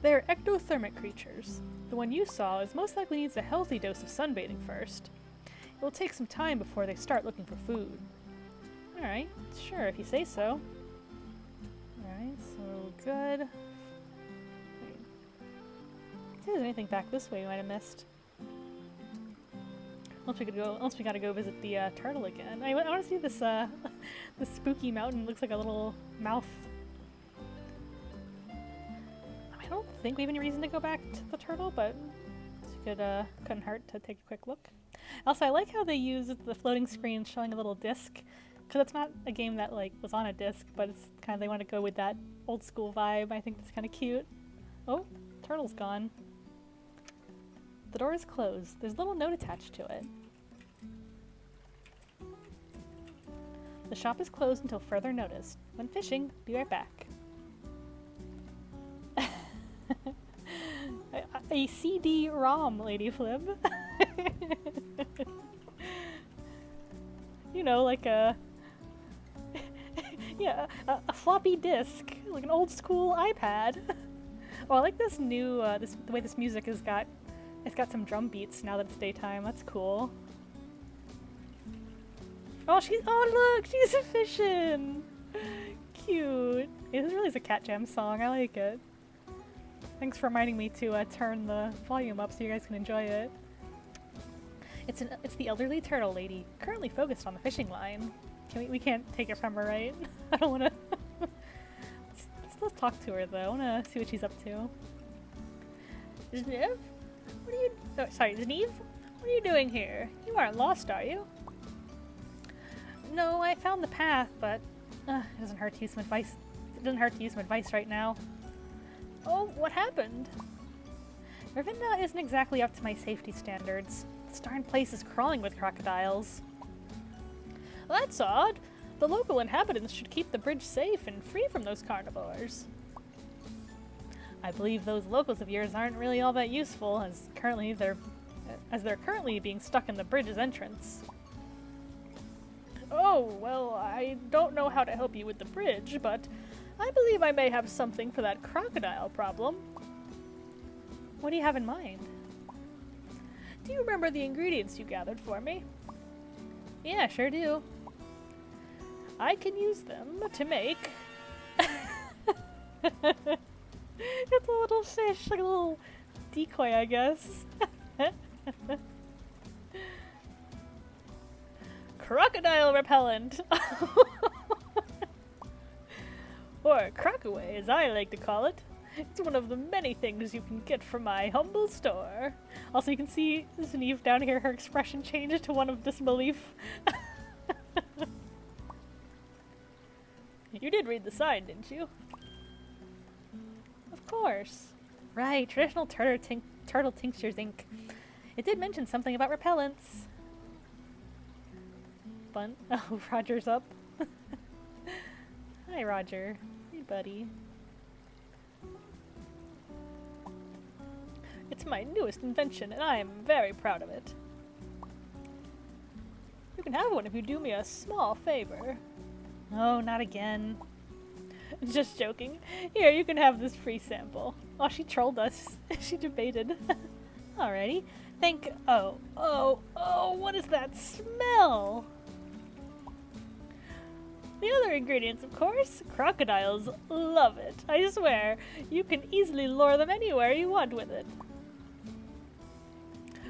They are ectothermic creatures. The one you saw is most likely needs a healthy dose of sunbathing first. It will take some time before they start looking for food. Alright, sure, if you say so. Alright, so good. Wait. See if there's anything back this way we might have missed. Unless we gotta go visit the turtle again. I want to see this this spooky mountain. Looks like a little mouth. I don't think we have any reason to go back to the turtle, but couldn't hurt to take a quick look. Also, I like how they use the floating screen showing a little disc, because it's not a game that like was on a disc, but it's kind of they want to go with that old school vibe. I think that's kind of cute. Oh, turtle's gone. The door is closed. There's a little note attached to it. The shop is closed until further notice. When fishing, be right back. A CD-ROM, Lady Flib. You know, like a... yeah, a floppy disk. Like an old school iPad. Oh, I like this new, the way this music has got... It's got some drum beats now that it's daytime. That's cool. Oh, oh look, she's fishing. Cute. This really is a Cat Jam song. I like it. Thanks for reminding me to turn the volume up so you guys can enjoy it. It's the elderly turtle lady, currently focused on the fishing line. We can't take it from her, right? I don't want to. let's talk to her though. I want to see what she's up to. Zniw? What are you... Oh, sorry, Zniw? What are you doing here? You aren't lost, are you? No, I found the path, but it doesn't hurt to use some advice. It doesn't hurt to use some advice right now. Oh, what happened? Ravinna isn't exactly up to my safety standards. This darn place is crawling with crocodiles. Well, that's odd. The local inhabitants should keep the bridge safe and free from those carnivores. I believe those locals of yours aren't really all that useful, as they're currently being stuck in the bridge's entrance. Oh, well, I don't know how to help you with the bridge, but I believe I may have something for that crocodile problem. What do you have in mind? Do you remember the ingredients you gathered for me? Yeah, sure do. I can use them to make... It's a little fish, like a little decoy, I guess. Crocodile repellent! Or crocaway, as I like to call it. It's one of the many things you can get from my humble store. Also, you can see Zniw down here, her expression changed to one of disbelief. You did read the sign, didn't you? Of course. Right, traditional turtle tinctures Inc. It did mention something about repellents. Fun. Oh, Roger's up. Hi, Roger. Hey, buddy. It's my newest invention, and I am very proud of it. You can have one if you do me a small favor. Oh, not again. Just joking. Here, you can have this free sample. Oh, she trolled us. She debated. Alrighty. Oh, what is that smell? The other ingredients, of course. Crocodiles love it. I swear, you can easily lure them anywhere you want with it.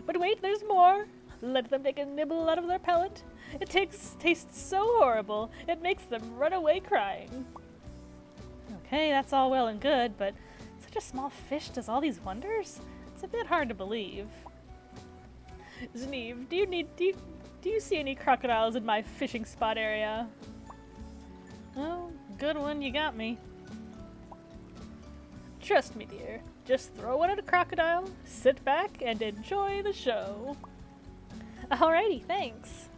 But wait, there's more. Let them take a nibble out of their pellet. It tastes so horrible, it makes them run away crying. Okay, that's all well and good, but such a small fish does all these wonders? It's a bit hard to believe. Zniw, do you see any crocodiles in my fishing spot area? Oh, good one, you got me. Trust me, dear. Just throw one at a crocodile, sit back, and enjoy the show. Alrighty, thanks.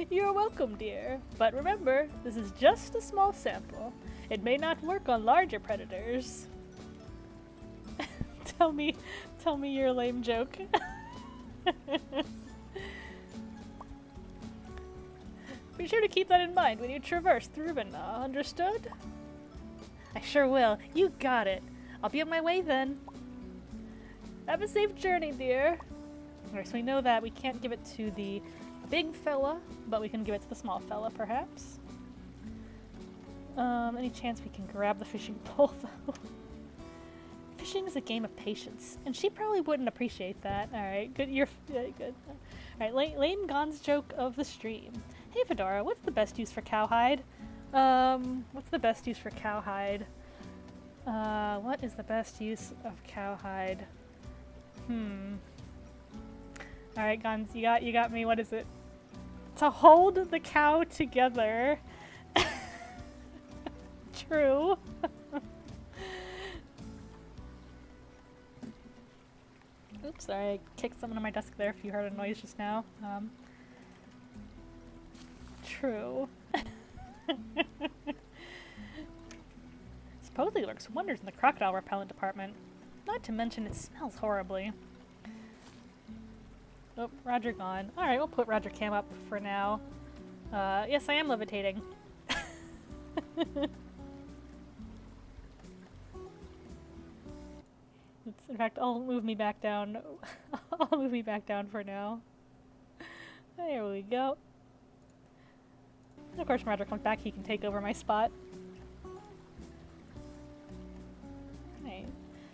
You're welcome, dear. But remember, this is just a small sample. It may not work on larger predators. Tell me your lame joke. Be sure to keep that in mind when you traverse through Ravinna, understood? I sure will. You got it. I'll be on my way then. Have a safe journey, dear. Alright, so we know that we can't give it to the big fella, but we can give it to the small fella, perhaps. Any chance we can grab the fishing pole, though? Fishing is a game of patience, and she probably wouldn't appreciate that. Alright, good. You're good. Alright, lame Gon's joke of the stream. Hey, Fedora, what's the best use for cowhide? What's the best use for cowhide? What is the best use of cowhide? Alright, Gons, you got me. What is it? To hold the cow together. True. Oops, sorry, I kicked something on my desk there if you heard a noise just now. True. Supposedly works wonders in the crocodile repellent department. Not to mention it smells horribly. Oh, Roger gone. Alright, we'll put Roger Cam up for now. Yes, I am levitating. In fact, I'll move me back down. I'll move me back down for now. There we go. And of course, when Roger comes back, he can take over my spot. Right.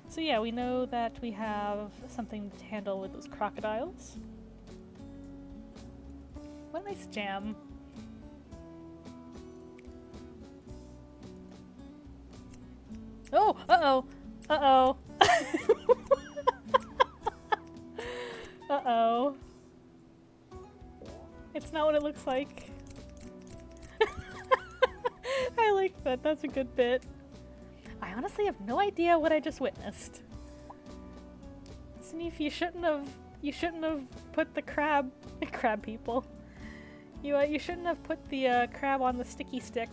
So yeah, we know that we have something to handle with those crocodiles. What a nice jam. Oh! Uh-oh! Uh-oh! Uh-oh. It's not what it looks like. I like that. That's a good bit. I honestly have no idea what I just witnessed. Zniw, you shouldn't have put the crab people. You shouldn't have put the crab on the sticky stick.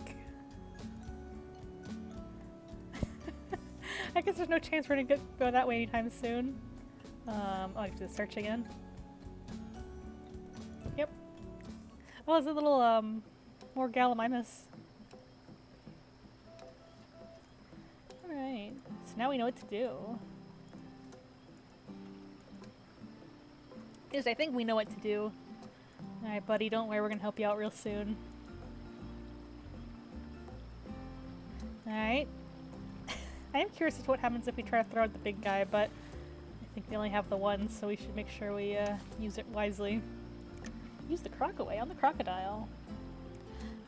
I guess there's no chance we're gonna go that way anytime soon. Oh, I have to do the search again. Yep. Oh, there's a little, more Gallimimus. Alright, so now we know what to do. At least I think we know what to do. Alright, buddy, don't worry, we're gonna help you out real soon. Alright. I am curious as to what happens if we try to throw out the big guy, but I think they only have the one, so we should make sure we use it wisely. Use the croc away on the crocodile.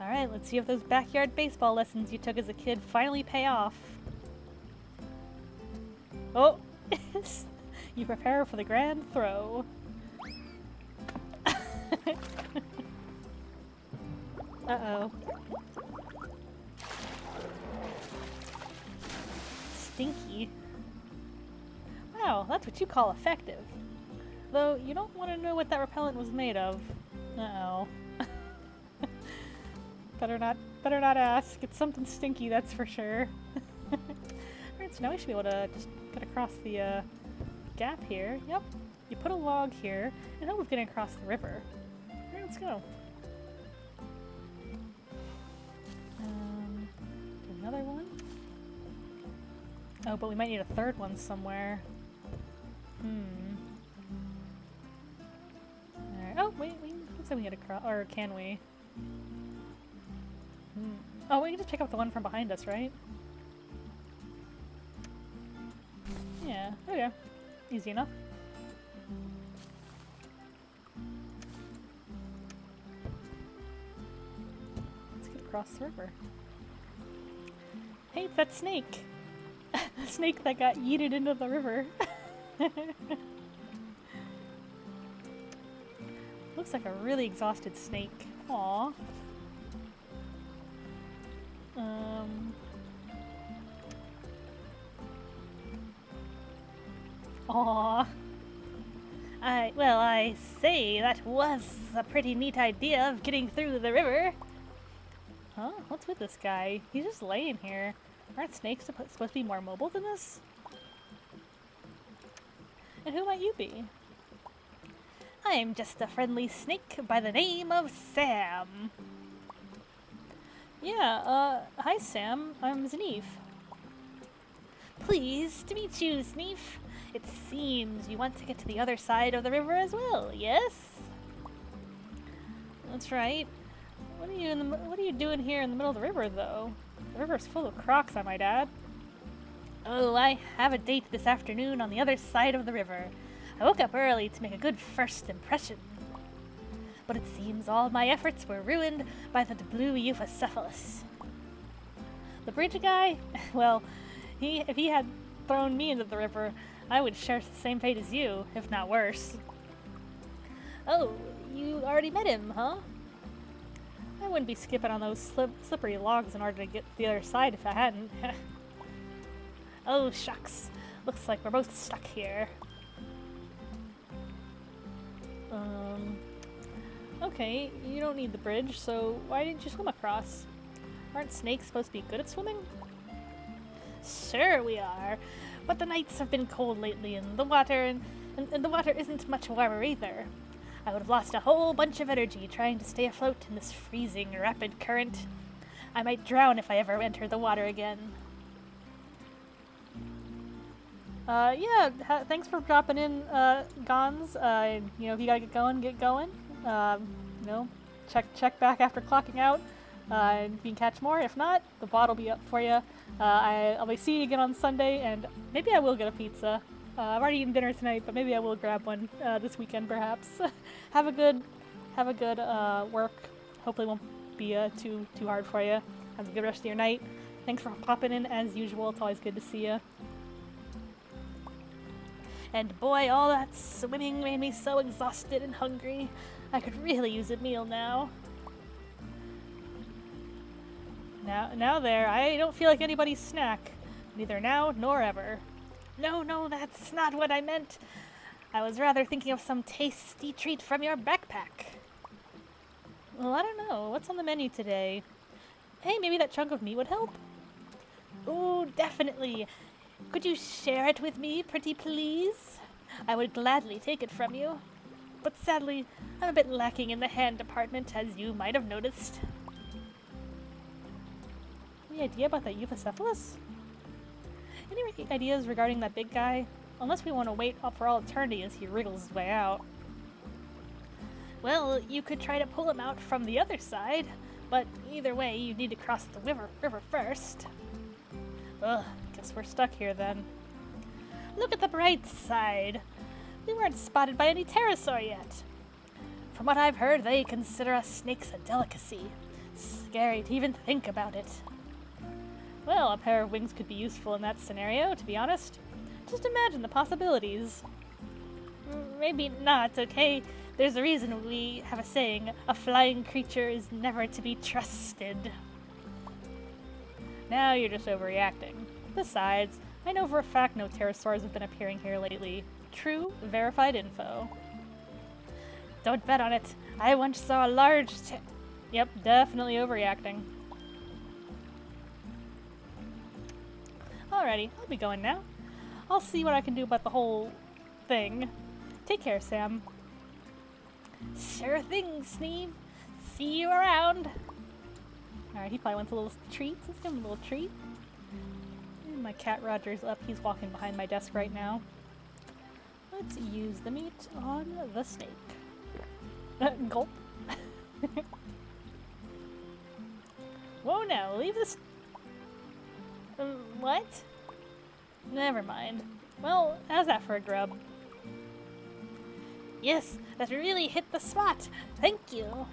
Alright, let's see if those backyard baseball lessons you took as a kid finally pay off. Oh! You prepare for the grand throw. Uh-oh. Stinky. Wow, that's what you call effective. Though, you don't want to know what that repellent was made of. Uh-oh. Better not ask. It's something stinky, that's for sure. Alright, so now we should be able to just get across the gap here. Yep. You put a log here, and help with getting across the river. Alright, let's go. Do another one. Oh, but we might need a third one somewhere. Alright. Oh, wait, looks like we get across, or can we? Oh, we can just pick up the one from behind us, right? Yeah, okay. Easy enough. Let's get across the river. Hey, it's that snake! The snake that got yeeted into the river. Looks like a really exhausted snake. Aww. Aww. I say, that was a pretty neat idea of getting through the river. Huh? What's with this guy? He's just laying here. Aren't snakes supposed to be more mobile than this? And who might you be? I'm just a friendly snake by the name of Sam. Yeah, hi Sam. I'm Zniw. Pleased to meet you, Zniw. It seems you want to get to the other side of the river as well, yes? That's right. What are you doing here in the middle of the river, though? The river's full of crocs, I might add. Oh, I have a date this afternoon on the other side of the river. I woke up early to make a good first impression. But it seems all my efforts were ruined by the blue Euphocephalus. The bridge guy? Well, if he had thrown me into the river, I would share the same fate as you, if not worse. Oh, you already met him, huh? I wouldn't be skipping on those slippery logs in order to get to the other side if I hadn't. Oh, shucks. Looks like we're both stuck here. Okay, you don't need the bridge, so why didn't you swim across? Aren't snakes supposed to be good at swimming? Sure we are, but the nights have been cold lately and the water isn't much warmer either. I would have lost a whole bunch of energy trying to stay afloat in this freezing, rapid current. I might drown if I ever enter the water again. Yeah, thanks for dropping in, Gons. If you gotta get going, get going. Check back after clocking out. If you can catch more. If not, the bot will be up for you. I'll be seeing you again on Sunday, and maybe I will get a pizza. I've already eaten dinner tonight, but maybe I will grab one this weekend, perhaps. Have a good work. Hopefully, it won't be too hard for you. Have a good rest of your night. Thanks for popping in as usual. It's always good to see you. And boy, all that swimming made me so exhausted and hungry. I could really use a meal now. Now there, I don't feel like anybody's snack. Neither now nor ever. No, that's not what I meant. I was rather thinking of some tasty treat from your backpack. Well, I don't know. What's on the menu today? Hey, maybe that chunk of meat would help? Oh, definitely. Could you share it with me, pretty please? I would gladly take it from you. But sadly, I'm a bit lacking in the hand department, as you might have noticed. Any idea about that Euphocephalus? Any ideas regarding that big guy? Unless we want to wait for all eternity as he wriggles his way out. Well, you could try to pull him out from the other side, but either way, you need to cross the river first. Ugh, guess we're stuck here then. Look at the bright side. We weren't spotted by any pterosaur yet. From what I've heard, they consider us snakes a delicacy. Scary to even think about it. Well, a pair of wings could be useful in that scenario, to be honest. Just imagine the possibilities. Maybe not, okay? There's a reason we have a saying, a flying creature is never to be trusted. Now you're just overreacting. Besides, I know for a fact no pterosaurs have been appearing here lately. True, verified info. Don't bet on it. I once saw a large Yep, definitely overreacting. Alrighty, I'll be going now. I'll see what I can do about the whole thing. Take care, Sam. Sure thing, Zniw. See you around. Alright, he probably wants a little treat. Let's give him a little treat. And my cat Roger's up. He's walking behind my desk right now. Let's use the meat on the snake. Gulp. Whoa, now, leave this... What? Never mind. Well, how's that for a grub? Yes, that really hit the spot. Thank you.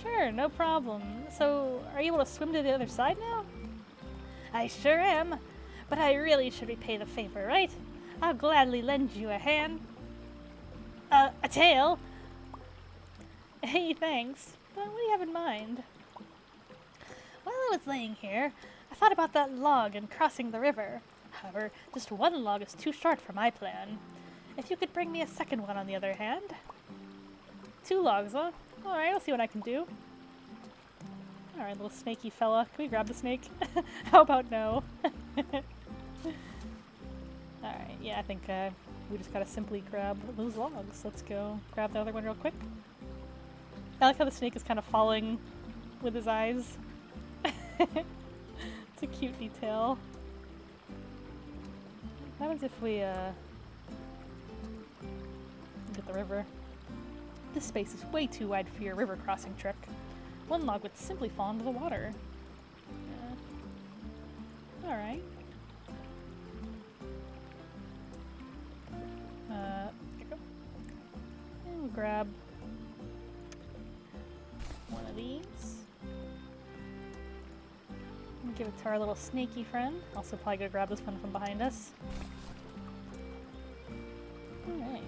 Sure, no problem. So, are you able to swim to the other side now? I sure am. But I really should repay the favor, right? I'll gladly lend you a hand. A tail. Hey, thanks. But what do you have in mind? While I was laying here, I thought about that log and crossing the river. However, just one log is too short for my plan. If you could bring me a second one on the other hand. 2 logs, huh? Alright, I'll see what I can do. Alright, little snaky fella. Can we grab the snake? How about no? Alright, yeah, I think we just gotta simply grab those logs. Let's go grab the other one real quick. I like how the snake is kind of falling with his eyes. It's a cute detail. happens if we, get the river? This space is way too wide for your river crossing trick. One log would simply fall into the water. Alright. Here we go. And we'll grab one of these. And give it to our little snaky friend. Also probably gonna grab this one from behind us. Alright.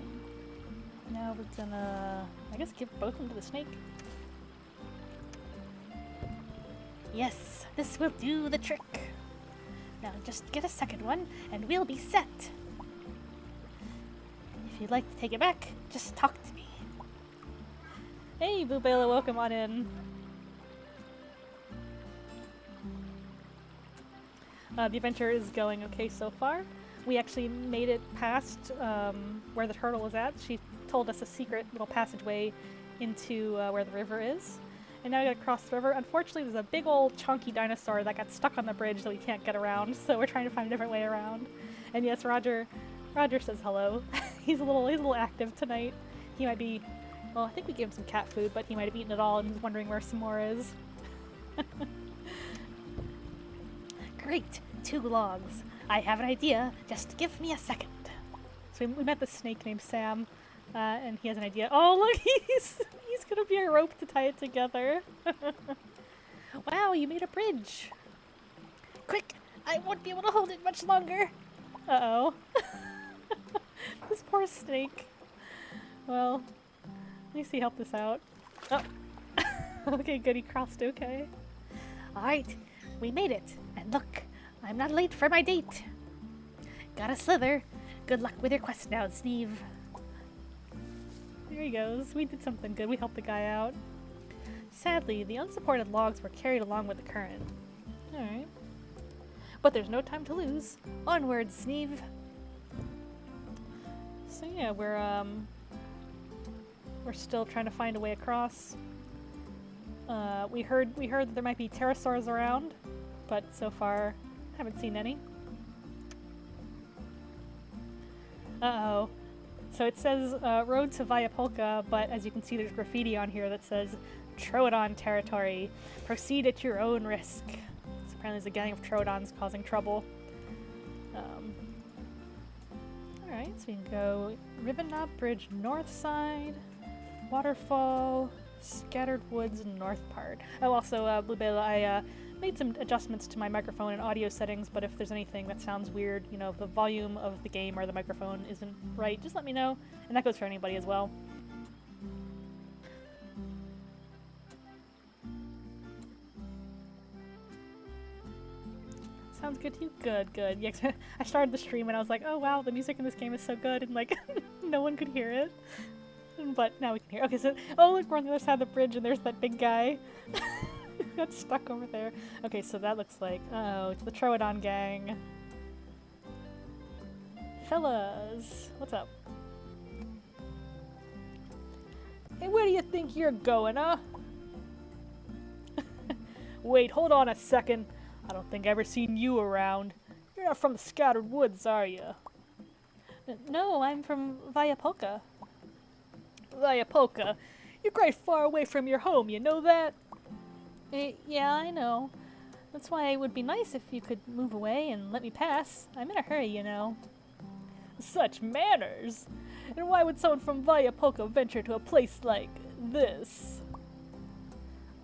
Now we're gonna, I guess, give both of them to the snake. Yes, this will do the trick. Now just get a second one, and we'll be set. If you'd like to take it back, just talk to me. Hey, Bubela, welcome on in. The adventure is going okay so far. We actually made it past where the turtle was at. She told us a secret little passageway into where the river is. And now we gotta cross the river. Unfortunately, there's a big old chunky dinosaur that got stuck on the bridge that we can't get around, so we're trying to find a different way around. And yes, Roger says hello. he's a little active tonight. He might be, well, I think we gave him some cat food, but he might have eaten it all and he's wondering where some more is. Great, 2 logs. I have an idea. Just give me a second. So we met this snake named Sam, and he has an idea. Oh, look, he's gonna be a rope to tie it together. Wow, you made a bridge. Quick, I won't be able to hold it much longer. Uh-oh. This poor snake. Well, let me see, help this out. Oh. Okay, good, he crossed okay. Alright, we made it. And look, I'm not late for my date. Got a slither. Good luck with your quest now, Zniw. There he goes. We did something good. We helped the guy out. Sadly, the unsupported logs were carried along with the current. Alright. But there's no time to lose. Onward, Zniw. So yeah, we're still trying to find a way across. We heard that there might be pterosaurs around, but so far haven't seen any. Uh-oh. So it says road to Viapolka, but as you can see there's graffiti on here that says Troodon territory. Proceed at your own risk. So apparently there's a gang of Troodons causing trouble. Alright, so we can go Ribbon Knob Bridge north side, waterfall, scattered woods north part. Oh, also, Bluebella, I made some adjustments to my microphone and audio settings, but if there's anything that sounds weird, you know, if the volume of the game or the microphone isn't right, just let me know, and that goes for anybody as well. Sounds good to you? Good, good. Yeah, I started the stream and I was like, oh wow, the music in this game is so good, and like, no one could hear it. But now we can hear. Okay, so, oh look, we're on the other side of the bridge and there's that big guy. Got stuck over there. Okay, so that looks like, oh, it's the Troodon gang. Fellas, what's up? Hey, where do you think you're going, huh? Wait, hold on a second. I don't think I've ever seen you around. You're not from the Scattered Woods, are you? No, I'm from Viapolka. Viapolka? You're quite far away from your home, you know that? Yeah, I know. That's why it would be nice if you could move away and let me pass. I'm in a hurry, you know. Such manners! And why would someone from Viapolka venture to a place like this?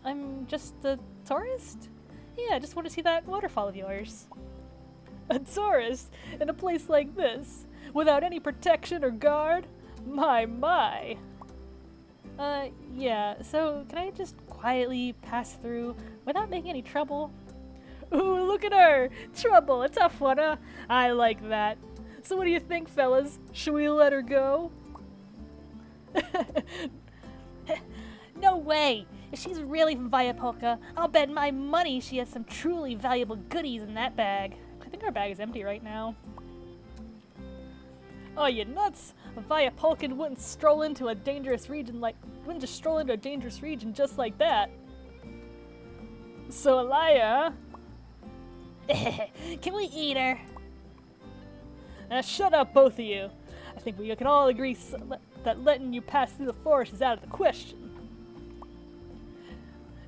I'm just a tourist? Yeah, I just want to see that waterfall of yours. A tourist in a place like this, without any protection or guard? My. Yeah, so can I just quietly pass through without making any trouble? Ooh, look at her! Trouble, a tough one, huh? I like that. So what do you think, fellas? Should we let her go? No way! If she's really from Viapolka, I'll bet my money she has some truly valuable goodies in that bag. I think our bag is empty right now. Oh, you nuts? A Viapolkan wouldn't just stroll into a dangerous region just like that. So, Elia, Can we eat her? Shut up, both of you. I think we can all agree that letting you pass through the forest is out of the question.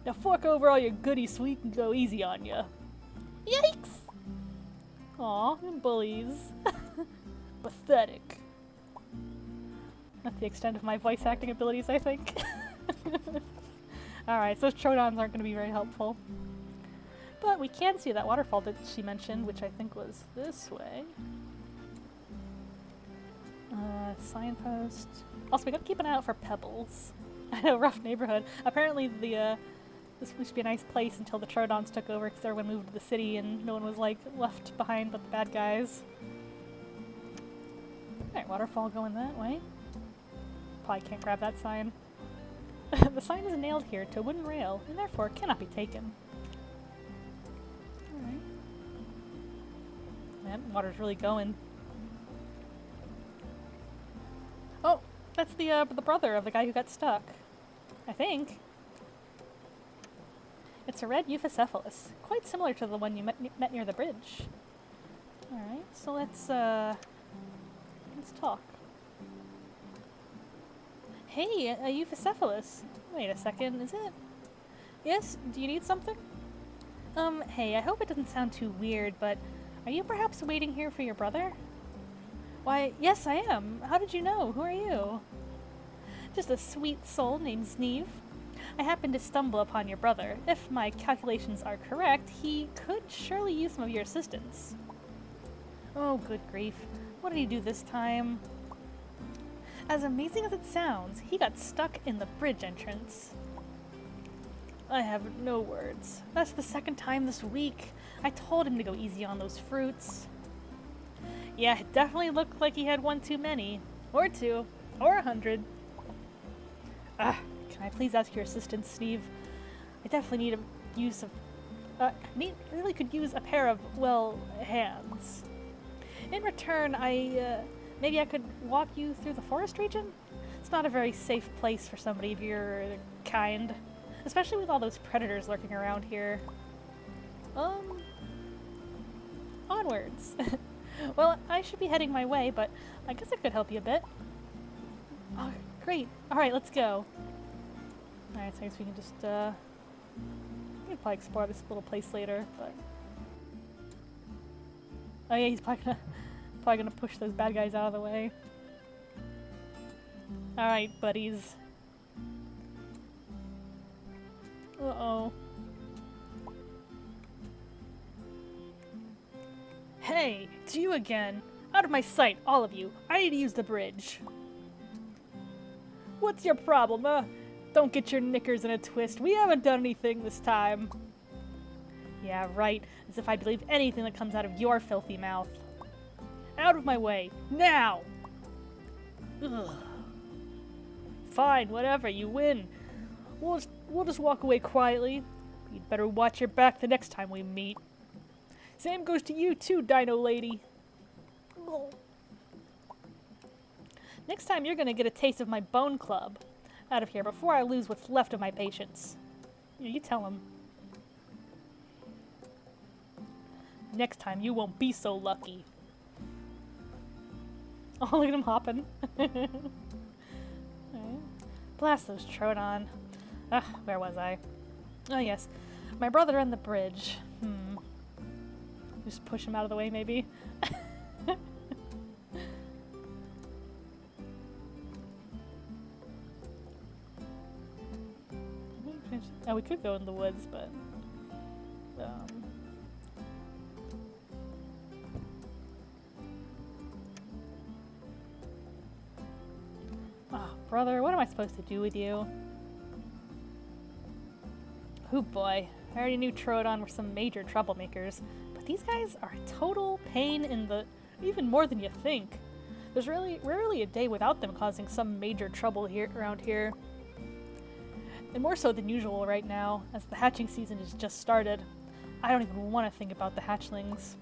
Now fork over all your goodies so we can go easy on you. Yikes! Aw, them bullies. Pathetic. That's the extent of my voice acting abilities, I think. Alright, so those Trodons aren't going to be very helpful. But we can see that waterfall that she mentioned, which I think was this way. Signpost. Also, we gotta keep an eye out for pebbles. I know, rough neighborhood. Apparently this used to be a nice place until the Trodons took over because everyone moved to the city and no one was, like, left behind but the bad guys. Alright, waterfall going that way. Probably can't grab that sign. The sign is nailed here to a wooden rail and therefore cannot be taken. Alright. Man, water's really going. Oh, that's the brother of the guy who got stuck. I think. It's a red Euphocephalus, quite similar to the one you met near the bridge. Alright, so let's talk. Hey, a Euphocephalus. Wait a second, is it? Yes, do you need something? Hey, I hope it doesn't sound too weird, but are you perhaps waiting here for your brother? Why, yes I am. How did you know? Who are you? Just a sweet soul named Zniw. I happened to stumble upon your brother. If my calculations are correct, he could surely use some of your assistance. Oh, good grief. What did he do this time? As amazing as it sounds, he got stuck in the bridge entrance. I have no words. That's the second time this week. I told him to go easy on those fruits. Yeah, it definitely looked like he had one too many. Or two. Or 100. Can I please ask your assistance, Zniw? I definitely need I really could use a pair of, well, hands. In return, maybe I could walk you through the forest region? It's not a very safe place for somebody of your kind. Especially with all those predators lurking around here. Onwards. Well, I should be heading my way, but I guess I could help you a bit. Oh, great. Alright, let's go. Alright, so I guess we can just, we can probably explore this little place later, but... Oh yeah, he's probably gonna push those bad guys out of the way. Alright, buddies. Uh-oh. Hey, it's you again! Out of my sight, all of you! I need to use the bridge! What's your problem, huh? Don't get your knickers in a twist. We haven't done anything this time. Yeah, right. As if I believe anything that comes out of your filthy mouth. Out of my way. Now! Ugh. Fine, whatever. You win. We'll just walk away quietly. You'd better watch your back the next time we meet. Same goes to you too, Dino Lady. Oh. Next time you're gonna get a taste of my bone club. Out of here before I lose what's left of my patience. Yeah, you tell him. Next time you won't be so lucky. Oh, look at him hopping. Right. Blast those Trodon. Where was I? Oh yes, my brother on the bridge. Just push him out of the way, maybe. Oh, we could go in the woods, but... Oh, brother, what am I supposed to do with you? Oh boy, I already knew Trodon were some major troublemakers, but these guys are a total pain in the... even more than you think. There's rarely a day without them causing some major trouble around here. And more so than usual right now, as the hatching season has just started. I don't even want to think about the hatchlings.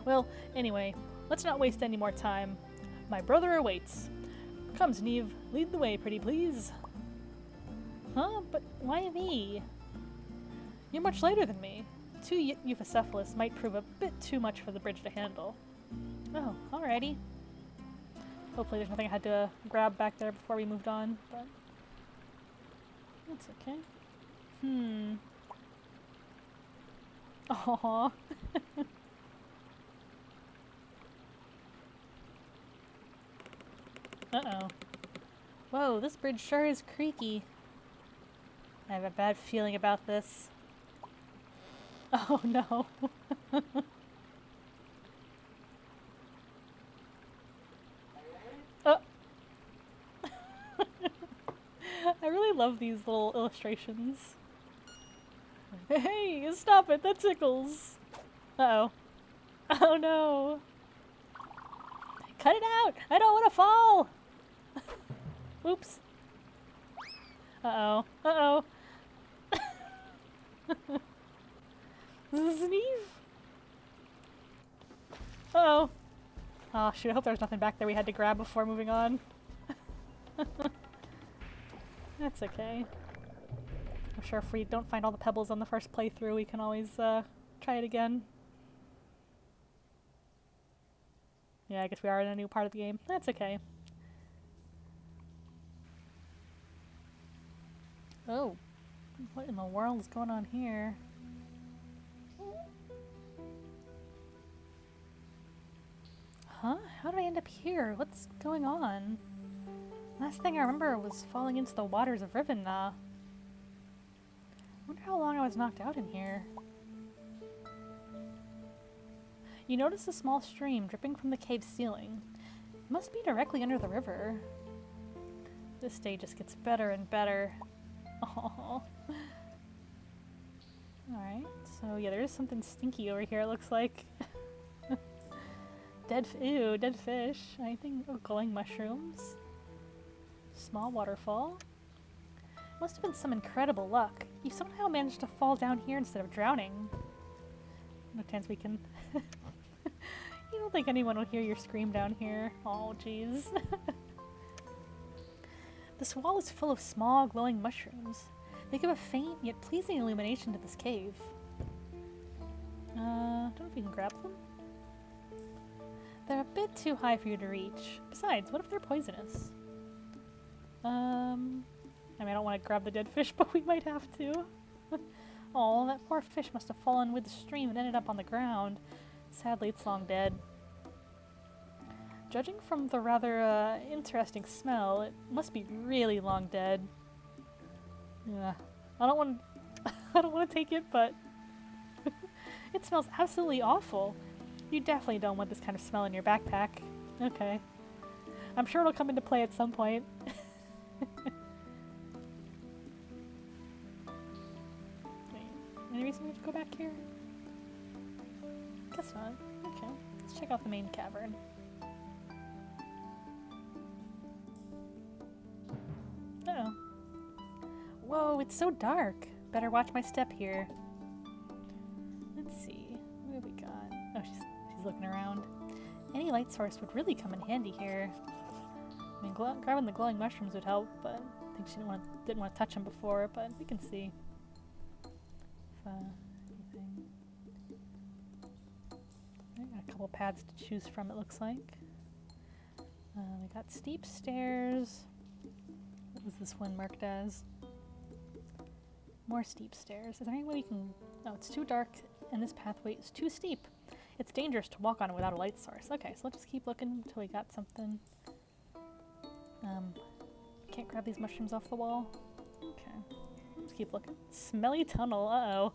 Well, anyway, let's not waste any more time. My brother awaits. Come, Zniw, lead the way, pretty please. Huh? But why me? You're much lighter than me. 2 Euphocephalus might prove a bit too much for the bridge to handle. Oh, alrighty. Hopefully there's nothing I had to grab back there before we moved on, but that's okay. Aww. Uh-oh. Whoa, this bridge sure is creaky. I have a bad feeling about this. Oh no. Oh. I really love these little illustrations. Hey, stop it, that tickles. Uh-oh. Oh no. Cut it out! I don't want to fall! Oops. Uh-oh. Uh-oh. Zniw? Uh-oh. Oh shoot, I hope there's nothing back there we had to grab before moving on. That's okay. I'm sure if we don't find all the pebbles on the first playthrough, we can always try it again. Yeah, I guess we are in a new part of the game. That's okay. Oh. What in the world is going on here? Huh? How did I end up here? What's going on? Last thing I remember was falling into the waters of Rivendell. Wonder how long I was knocked out in here. You notice a small stream dripping from the cave's ceiling. It must be directly under the river. This day just gets better and better. Oh. Alright, so yeah, there is something stinky over here, it looks like. Ew, dead fish. Anything? Oh, glowing mushrooms. Small waterfall. Must have been some incredible luck. You somehow managed to fall down here instead of drowning. No chance we can... You don't think anyone will hear your scream down here? Oh, jeez. This wall is full of small, glowing mushrooms. They give a faint, yet pleasing illumination to this cave. Don't know if we can grab them? They're a bit too high for you to reach. Besides, what if they're poisonous? I mean, I don't want to grab the dead fish, but we might have to. Oh, that poor fish must have fallen with the stream and ended up on the ground. Sadly, it's long dead. Judging from the rather, interesting smell, it must be really long dead. Yeah. I don't want to take it, but it smells absolutely awful. You definitely don't want this kind of smell in your backpack. Okay. I'm sure it'll come into play at some point. Wait, any reason we have to go back here? Guess not. Okay. Let's check out the main cavern. Uh-oh. Whoa, it's so dark. Better watch my step here. Let's see. What have we got? Oh, she's looking around. Any light source would really come in handy here. I mean, grabbing the glowing mushrooms would help, but I think she didn't want to touch them before, but we can see. If, anything. I got a couple paths to choose from, it looks like. We got steep stairs. What was this one marked as? More steep stairs. Is there any way we can... Oh, it's too dark and this pathway is too steep. It's dangerous to walk on it without a light source. Okay, so let's just keep looking until we got something. Can't grab these mushrooms off the wall. Okay. Let's keep looking. Smelly tunnel. Uh-oh.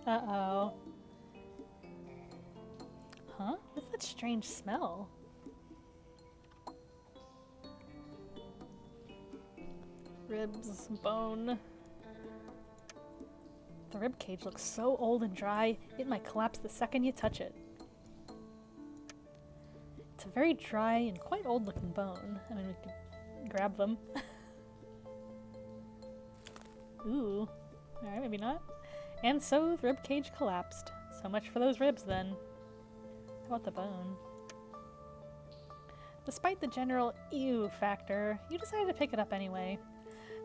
Uh-oh. Huh? What's that strange smell? Ribs, bone. The rib cage looks so old and dry, it might collapse the second you touch it. It's a very dry and quite old looking bone. I mean, we could grab them. Ooh. Alright, maybe not. And so the rib cage collapsed. So much for those ribs then. How about the bone? Despite the general ew factor, you decided to pick it up anyway.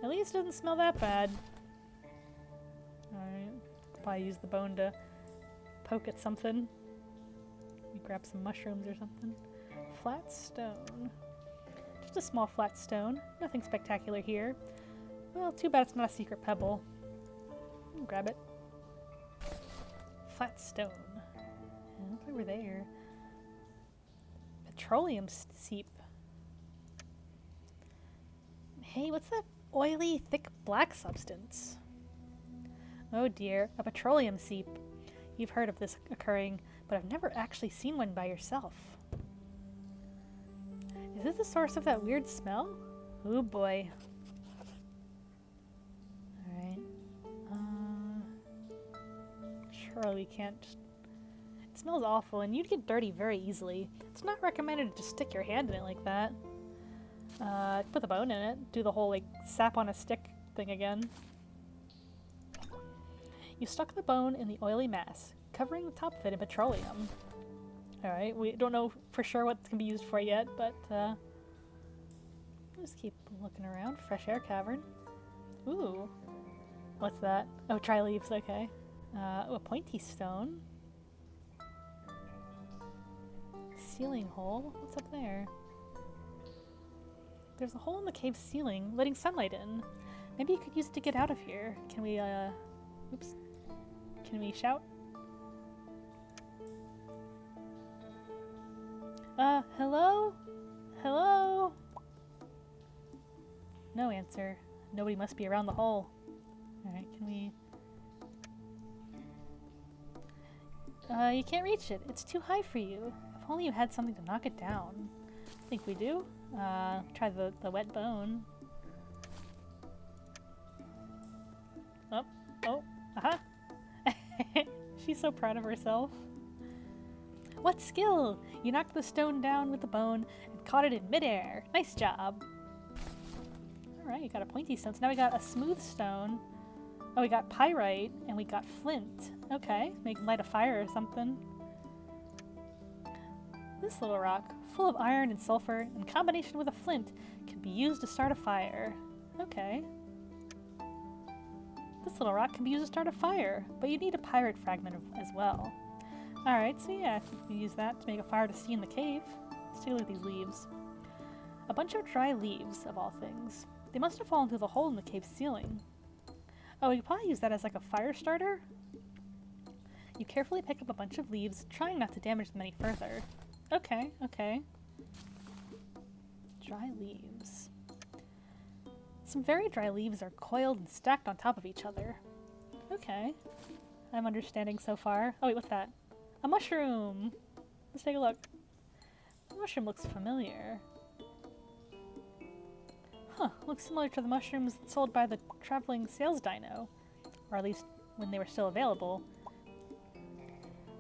At least it doesn't smell that bad. Alright. Probably use the bone to poke at something. Maybe grab some mushrooms or something. Flat stone. Just a small flat stone. Nothing spectacular here. Well, too bad it's not a secret pebble. Grab it. Flat stone. And look over there. Petroleum seep. Hey, what's that oily, thick black substance? Oh dear, a petroleum seep. You've heard of this occurring, but I've never actually seen one by yourself. Is this the source of that weird smell? Oh boy. Alright. Surely we can't just... It smells awful, and you'd get dirty very easily. It's not recommended to just stick your hand in it like that. Put the bone in it. Do the whole, like, sap on a stick thing again. You stuck the bone in the oily mass, covering the top of it in petroleum. Alright, we don't know for sure what it can be used for yet, but, just keep looking around. Fresh air cavern. Ooh. What's that? Oh, dry leaves, okay. Oh, a pointy stone. Ceiling hole. What's up there? There's a hole in the cave ceiling, letting sunlight in. Maybe you could use it to get out of here. Can we, oops. Can we shout? Hello? Hello? No answer. Nobody must be around the hole. Alright, can we... you can't reach it. It's too high for you. If only you had something to knock it down. I think we do. Try the wet bone. Oh, oh, aha! She's so proud of herself. What skill! You knocked the stone down with the bone and caught it in midair. Nice job. Alright, you got a pointy stone. So now we got a smooth stone. Oh, we got pyrite and we got flint. Okay, maybe light a fire or something. This little rock, full of iron and sulfur, in combination with a flint, can be used to start a fire. Okay. This little rock can be used to start a fire, but you need a pyrite fragment as well. Alright, so yeah, we use that to make a fire to see in the cave. Let's take a look at these leaves. A bunch of dry leaves, of all things. They must have fallen through the hole in the cave ceiling. Oh, we could probably use that as like a fire starter. You carefully pick up a bunch of leaves, trying not to damage them any further. Okay, okay. Dry leaves. Some very dry leaves are coiled and stacked on top of each other. Okay. I'm understanding so far. Oh wait, what's that? A mushroom! Let's take a look. The mushroom looks familiar. Huh, looks similar to the mushrooms sold by the traveling sales dino. Or at least when they were still available.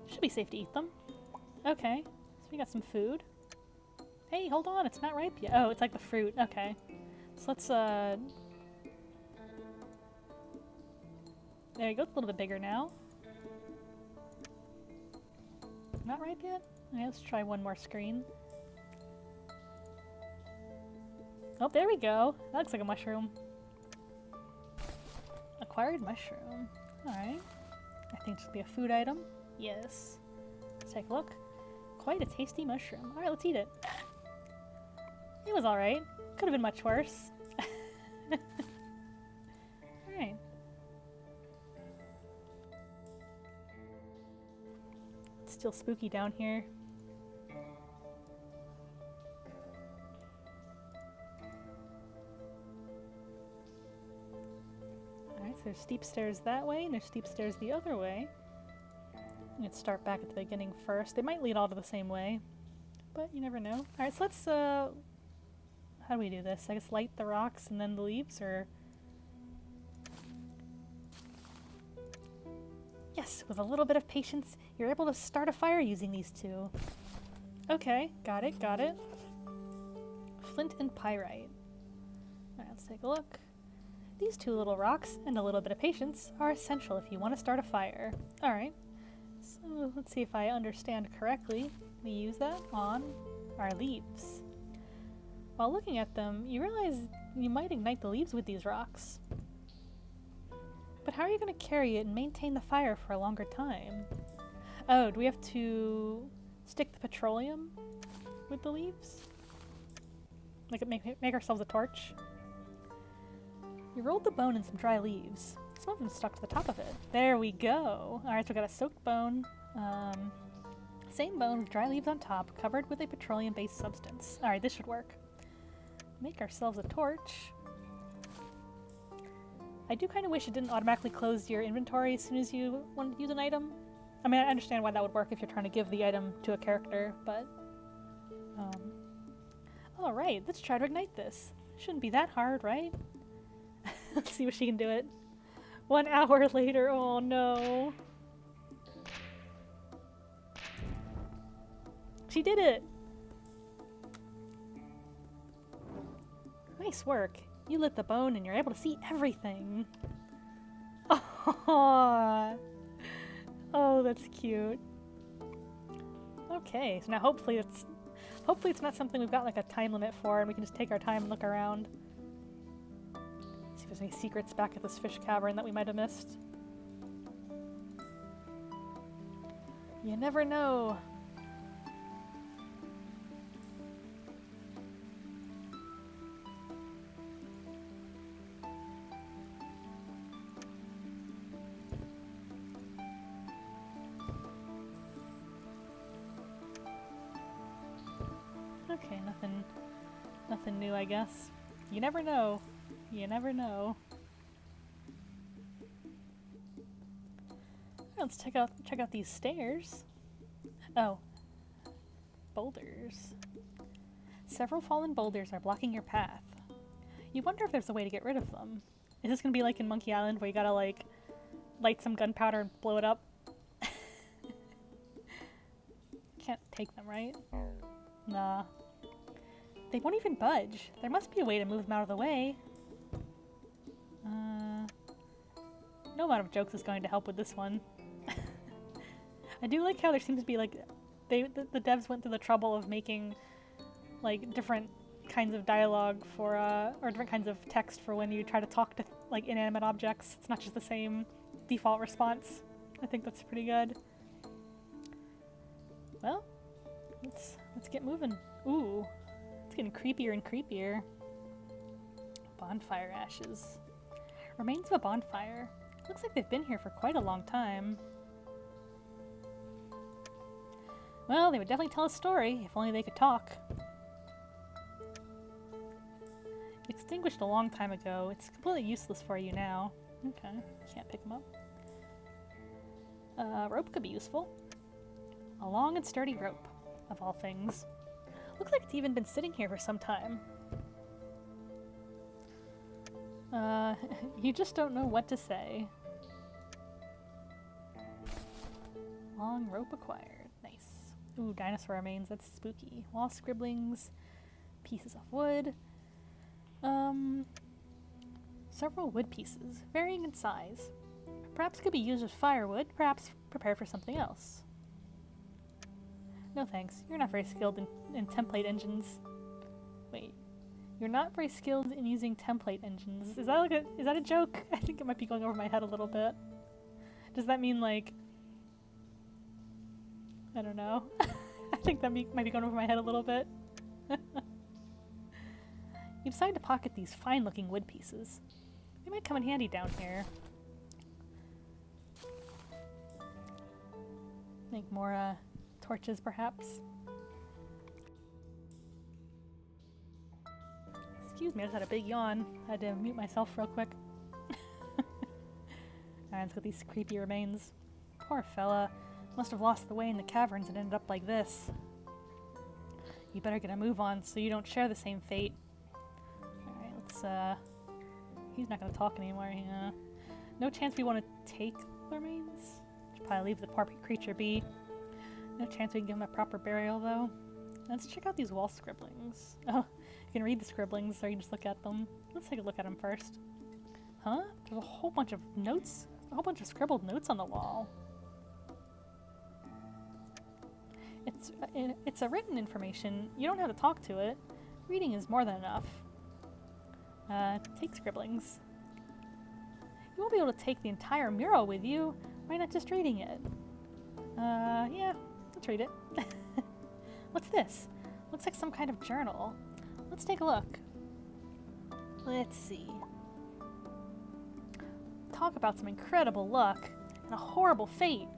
Should be safe to eat them. Okay, so we got some food. Hey, hold on, it's not ripe yet. Oh, it's like the fruit. Okay. So let's, there you go, it's a little bit bigger now. Not ripe yet? Okay, let's try one more screen. Oh, there we go. That looks like a mushroom. Acquired mushroom. Alright. I think it should be a food item. Yes. Let's take a look. Quite a tasty mushroom. Alright, let's eat it. It was alright. Could have been much worse. Alright. It's still spooky down here. Alright, so there's steep stairs that way, and there's steep stairs the other way. Let's start back at the beginning first. They might lead all to the same way, but you never know. Alright, so let's, how do we do this? I guess light the rocks and then the leaves, or... Yes, with a little bit of patience, you're able to start a fire using these two. Okay, got it, got it. Flint and pyrite. Alright, let's take a look. These two little rocks and a little bit of patience are essential if you want to start a fire. Alright, so let's see if I understand correctly. We use that on our leaves. While looking at them, you realize you might ignite the leaves with these rocks. But how are you going to carry it and maintain the fire for a longer time? Oh, do we have to stick the petroleum with the leaves. Like make ourselves a torch. You rolled the bone in some dry leaves. Some of them stuck to the top of it. There we go. Alright, so we got a soaked bone. Same bone with dry leaves on top, covered with a petroleum-based substance. Alright, this should work. Make ourselves a torch. I do kind of wish it didn't automatically close your inventory as soon as you wanted to use an item. I mean, I understand why that would work if you're trying to give the item to a character, but... Alright, let's try to ignite this. Shouldn't be that hard, right? Let's see if she can do it. 1 hour later, oh no. She did it! Nice work. You lit the bone and you're able to see everything. Oh, oh, that's cute. Okay, so now hopefully it's not something we've got like a time limit for and we can just take our time and look around. See if there's any secrets back at this fish cavern that we might have missed. You never know. Okay, nothing new, I guess. You never know. You never know. Let's check out these stairs. Oh. Boulders. Several fallen boulders are blocking your path. You wonder if there's a way to get rid of them. Is this gonna be like in Monkey Island where you gotta like light some gunpowder and blow it up? Can't take them, right? Nah. They won't even budge. There must be a way to move them out of the way. No amount of jokes is going to help with this one. I do like how there seems to be like the devs went through the trouble of making like different kinds of dialogue for or different kinds of text for when you try to talk to like inanimate objects. It's not just the same default response. I think that's pretty good. Well, let's get moving. Ooh, it's getting creepier and creepier. Bonfire ashes. Remains of a bonfire. Looks like they've been here for quite a long time. Well, they would definitely tell a story, if only they could talk. Extinguished a long time ago. It's completely useless for you now. Okay, can't pick them up. Rope could be useful. A long and sturdy rope, of all things. Looks like it's even been sitting here for some time. You just don't know what to say. Long rope acquired. Nice. Ooh, dinosaur remains. That's spooky. Wall scribblings. Pieces of wood. Several wood pieces, varying in size. Perhaps could be used as firewood, perhaps prepared for something else. No thanks. You're not very skilled in template engines. Wait. You're not very skilled in using template engines. Is that a joke? I think it might be going over my head a little bit. Does that mean like... I don't know. I think that might be going over my head a little bit. You decide to pocket these fine-looking wood pieces. They might come in handy down here. Make more, torches, perhaps. Excuse me, I just had a big yawn. I had to mute myself real quick. Alright, let's get these creepy remains. Poor fella. Must have lost the way in the caverns and ended up like this. You better get a move on so you don't share the same fate. Alright, let's, he's not gonna talk anymore, yeah. No chance we want to take the remains? Should probably leave the poor creature be. No chance we can give him a proper burial, though. Let's check out these wall scribblings. Oh, you can read the scribblings, or you can just look at them. Let's take a look at them first. Huh? There's a whole bunch of notes, a whole bunch of scribbled notes on the wall. It's a written information. You don't have to talk to it. Reading is more than enough. Take scribblings. You won't be able to take the entire mural with you. Why not just reading it? Yeah, let's read it. What's this? Looks like some kind of journal. Let's take a look. Let's see. Talk about some incredible luck and a horrible fate.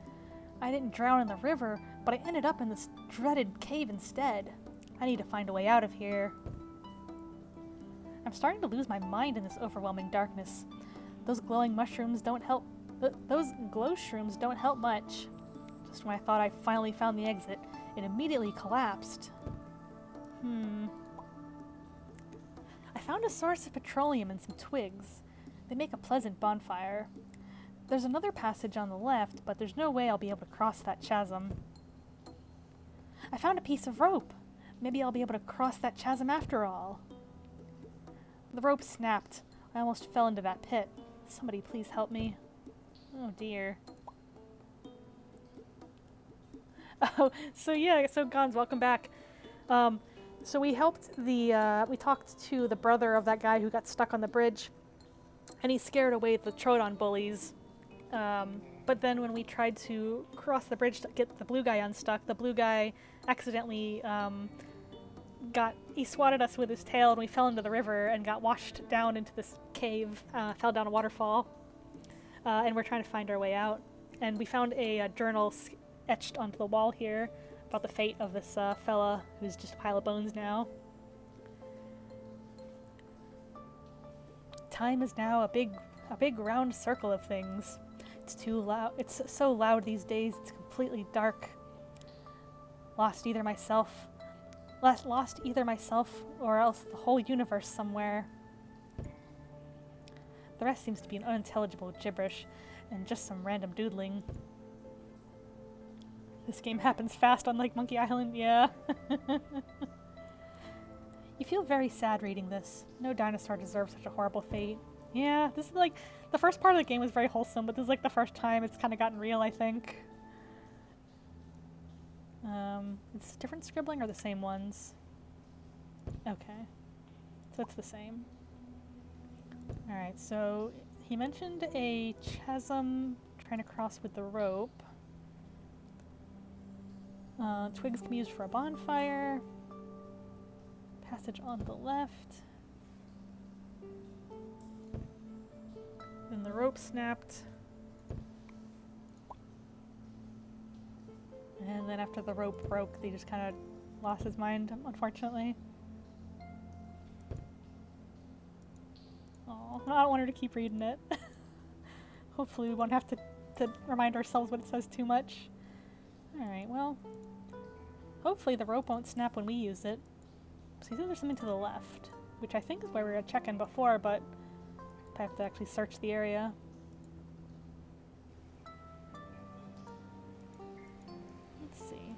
I didn't drown in the river, but I ended up in this dreaded cave instead. I need to find a way out of here. I'm starting to lose my mind in this overwhelming darkness. Those glowing mushrooms don't help. Those glow shrooms don't help much. Just when I thought I finally found the exit, it immediately collapsed. I found a source of petroleum and some twigs. They make a pleasant bonfire. There's another passage on the left, but there's no way I'll be able to cross that chasm. I found a piece of rope. Maybe I'll be able to cross that chasm after all. The rope snapped. I almost fell into that pit. Somebody please help me. Oh dear. Oh, so Gons, welcome back. So we helped we talked to the brother of that guy who got stuck on the bridge, and he scared away the Troodon bullies. But then when we tried to cross the bridge to get the blue guy unstuck, the blue guy accidentally he swatted us with his tail, and we fell into the river and got washed down into this cave, fell down a waterfall, and we're trying to find our way out. And we found a journal etched onto the wall here about the fate of this fella who's just a pile of bones now. Time is now a big round circle of things. It's too loud. It's so loud these days. It's completely dark. Lost either myself or else the whole universe somewhere. The rest seems to be an unintelligible gibberish and just some random doodling. This game happens fast, unlike Monkey Island, yeah. You feel very sad reading this. No dinosaur deserves such a horrible fate. Yeah, this is like, the first part of the game was very wholesome, but this is like the first time it's kind of gotten real, I think. It's different scribbling or the same ones? Okay. So it's the same. Alright, so he mentioned a chasm trying to cross with the rope. Twigs can be used for a bonfire. Passage on the left. Then the rope snapped. And then after the rope broke, they just kind of lost his mind, unfortunately. Oh, I don't want her to keep reading it. Hopefully we won't have to remind ourselves what it says too much. Alright, well, hopefully the rope won't snap when we use it. So there's something to the left, which I think is where we were checking before, but I have to actually search the area. Let's see.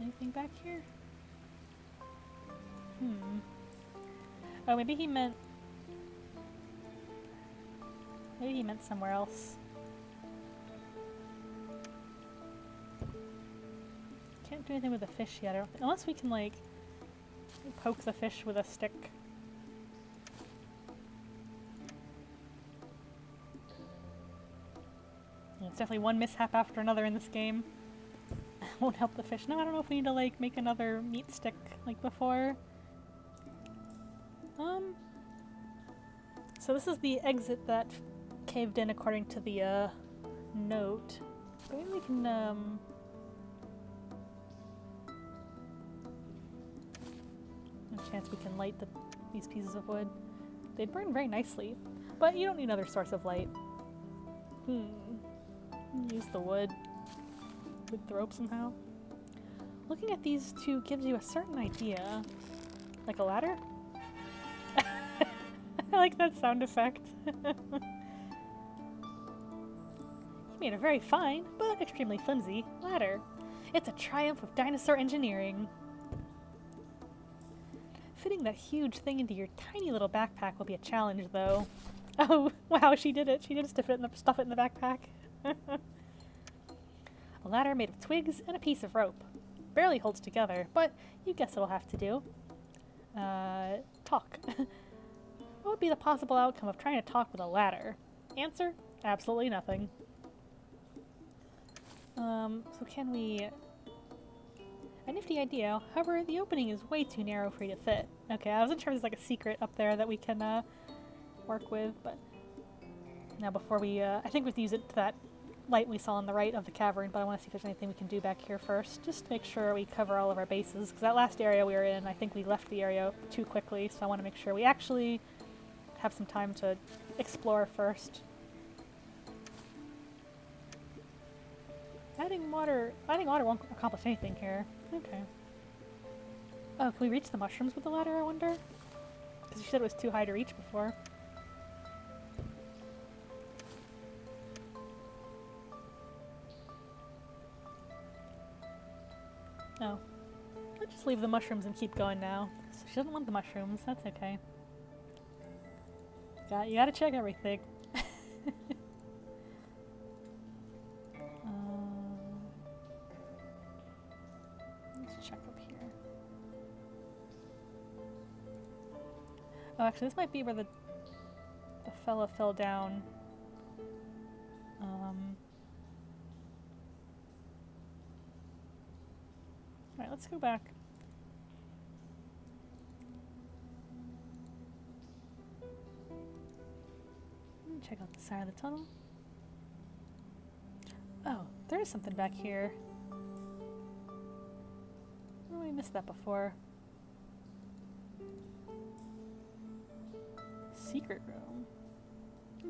Anything back here? Oh, maybe he meant somewhere else. Can't do anything with the fish yet, I don't think. Unless we can, like, poke the fish with a stick. Yeah, it's definitely one mishap after another in this game. Won't help the fish. No, I don't know if we need to, like, make another meat stick like before. So this is the exit that caved in according to the, note. Maybe we can, a chance we can light these pieces of wood. They'd burn very nicely, but you don't need another source of light. Use the wood with the rope somehow. Looking at these two gives you a certain idea. Like a ladder? I like that sound effect. You made a very fine, but extremely flimsy, ladder. It's a triumph of dinosaur engineering. Fitting that huge thing into your tiny little backpack will be a challenge, though. Oh, wow, she did it. She did stuff it in the backpack. A ladder made of twigs and a piece of rope. Barely holds together, but you guess it'll have to do. Talk. What would be the possible outcome of trying to talk with a ladder? Answer? Absolutely nothing. So can we A nifty idea, however, the opening is way too narrow for you to fit. Okay, I wasn't sure there's like a secret up there that we can work with, but now before we, I think we have to use it to that light we saw on the right of the cavern, but I want to see if there's anything we can do back here first, just to make sure we cover all of our bases, because that last area we were in, I think we left the area too quickly, so I want to make sure we actually have some time to explore first. Adding water won't accomplish anything here. Okay. Oh, can we reach the mushrooms with the ladder, I wonder? Because you said it was too high to reach before. Oh. Let's just leave the mushrooms and keep going now. So she doesn't want the mushrooms, that's okay. You gotta check everything. Let's check up here. Oh, actually, this might be where the fella fell down. Alright, let's go back. Check out the side of the tunnel. Oh, there is something back here. Oh, we missed that before. Secret room.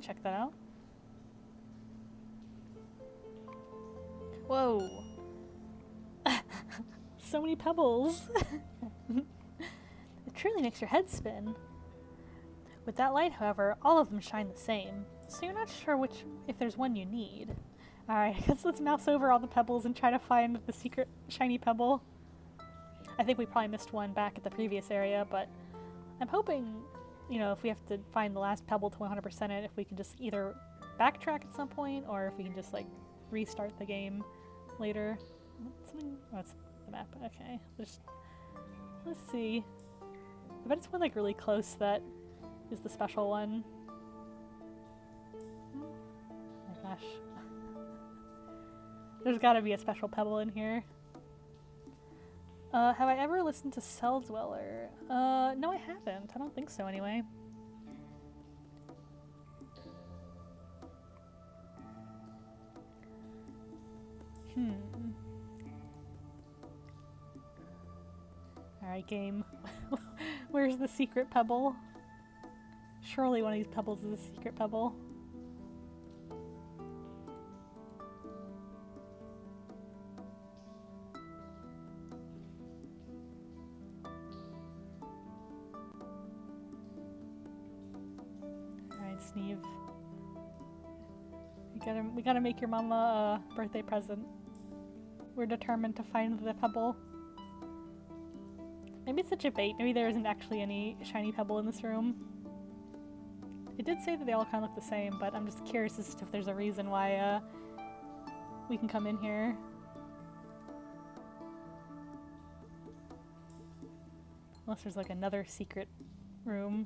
Check that out. Whoa! So many pebbles! It truly makes your head spin. With that light, however, all of them shine the same, so you're not sure if there's one you need. Alright, I guess let's mouse over all the pebbles and try to find the secret shiny pebble. I think we probably missed one back at the previous area, but I'm hoping, you know, if we have to find the last pebble to 100% it, if we can just either backtrack at some point, or if we can just, like, restart the game later. Something... Oh, it's the map. Okay. Let's see. I bet it's one, like, really close that is the special one. Oh my gosh. There's gotta be a special pebble in here. Have I ever listened to Cell Dweller? No I haven't. I don't think so anyway. Alright, game. Where's the secret pebble? Surely one of these pebbles is a secret pebble. Alright, Zniw. We gotta make your mama a birthday present. We're determined to find the pebble. Maybe it's such a bait. Maybe there isn't actually any shiny pebble in this room. It did say that they all kind of look the same, but I'm just curious as to if there's a reason why we can come in here. Unless there's like another secret room.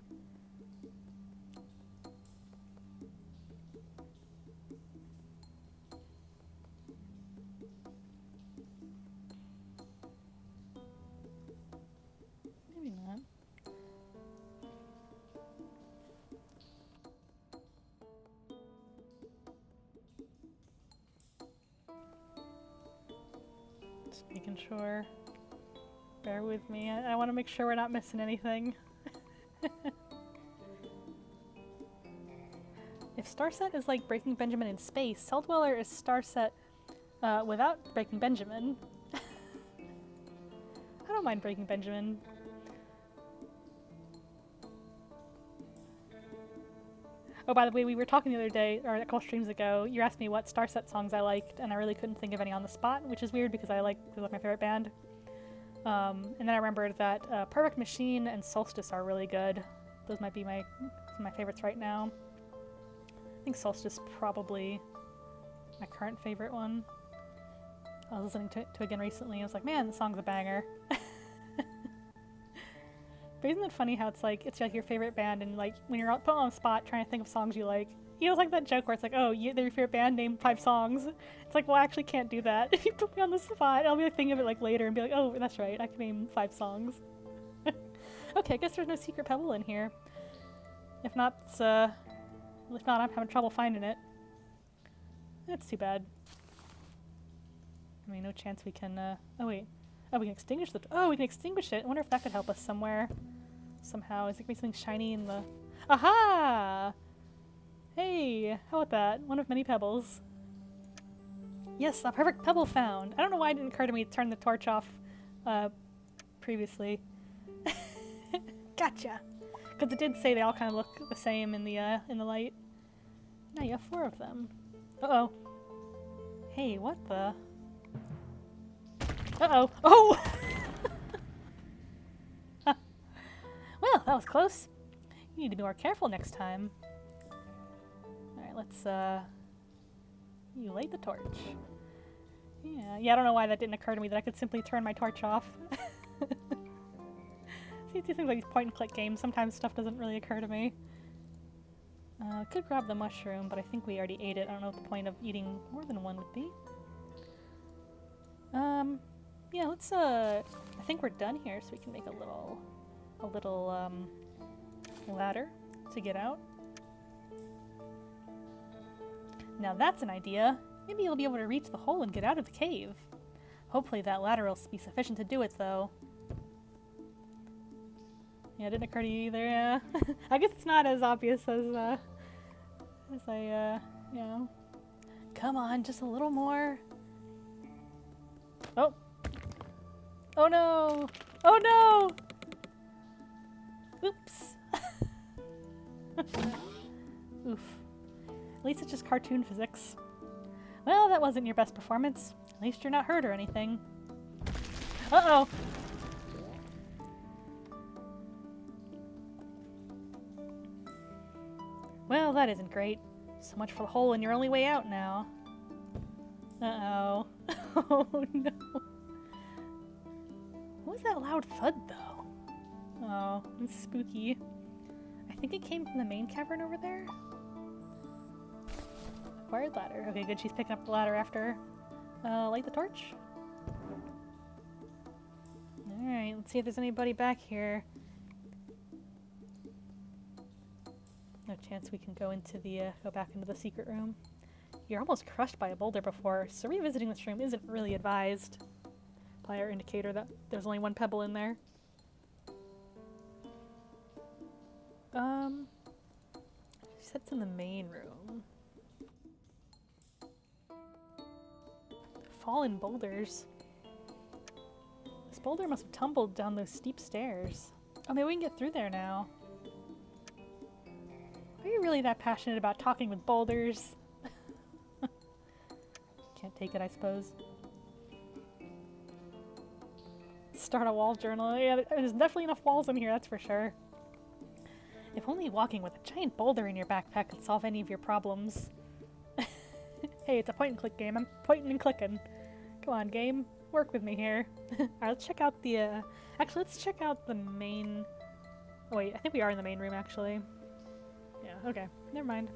Maybe not. Just making sure. Bear with me. I want to make sure we're not missing anything. If Starset is like Breaking Benjamin in space, Cell Dweller is Starset without Breaking Benjamin. I don't mind Breaking Benjamin. Oh, by the way, we were talking the other day, or a couple streams ago, you asked me what Starset songs I liked, and I really couldn't think of any on the spot, which is weird because they're like my favorite band. And then I remembered that Perfect Machine and Solstice are really good. Those might be some of my favorites right now. I think Solstice probably my current favorite one. I was listening to it again recently and I was like, man, the song's a banger. But isn't it funny how it's like your favorite band and like when you're put on the spot trying to think of songs you like, You know, like that joke where it's like, oh, they're your favorite band, name 5 songs. It's like, well, I actually can't do that. If you put me on the spot, I'll be like, thinking of it like later and be like, oh, that's right, I can name 5 songs. Okay, I guess there's no secret pebble in here. If not, I'm having trouble finding it. That's too bad. I mean, no chance we can, oh wait. Oh, we can extinguish we can extinguish it. I wonder if that could help us somewhere. Somehow. Is it gonna be something shiny in the... Aha! Hey, how about that? One of many pebbles. Yes, a perfect pebble found. I don't know why it didn't occur to me to turn the torch off, previously. Gotcha! Because it did say they all kind of look the same in the light. Now you have 4 of them. Uh-oh. Hey, what the... Uh-oh. Oh! Well, that was close. You need to be more careful next time. Alright, let's, you light the torch. Yeah, I don't know why that didn't occur to me that I could simply turn my torch off. See, it's things like these point-and-click games. Sometimes stuff doesn't really occur to me. Could grab the mushroom, but I think we already ate it. I don't know what the point of eating more than one would be. Yeah, let's, I think we're done here, so we can make a little ladder to get out. Now that's an idea. Maybe you'll be able to reach the hole and get out of the cave. Hopefully that ladder will be sufficient to do it, though. Yeah, it didn't occur to you either, yeah. I guess it's not as obvious as I, you know. Come on, just a little more. Oh! Oh no! Oh no! Oops. Oof. At least it's just cartoon physics. Well, that wasn't your best performance. At least you're not hurt or anything. Uh-oh! Well, that isn't great. So much for the hole and your only way out now. Uh-oh. Oh no. What was that loud thud, though? Oh, it's spooky. I think it came from the main cavern over there? Acquired ladder. Okay, good. She's picking up the ladder after. Light the torch? Alright, let's see if there's anybody back here. No chance we can go into the, go back into the secret room. You're almost crushed by a boulder before, so revisiting this room isn't really advised. By our indicator that there's only 1 pebble in there. She said it's in the main room. Fallen boulders. This boulder must have tumbled down those steep stairs. Oh, maybe we can get through there now. Are you really that passionate about talking with boulders? Can't take it, I suppose. Start a wall journal. Yeah, there's definitely enough walls in here, that's for sure. If only walking with a giant boulder in your backpack could solve any of your problems. Hey, it's a point-and-click game. I'm pointing and clicking. Come on, game. Work with me here. Alright, let's check out the, actually, let's check out the main... Oh, wait, I think we are in the main room, actually. Yeah, okay. Never mind.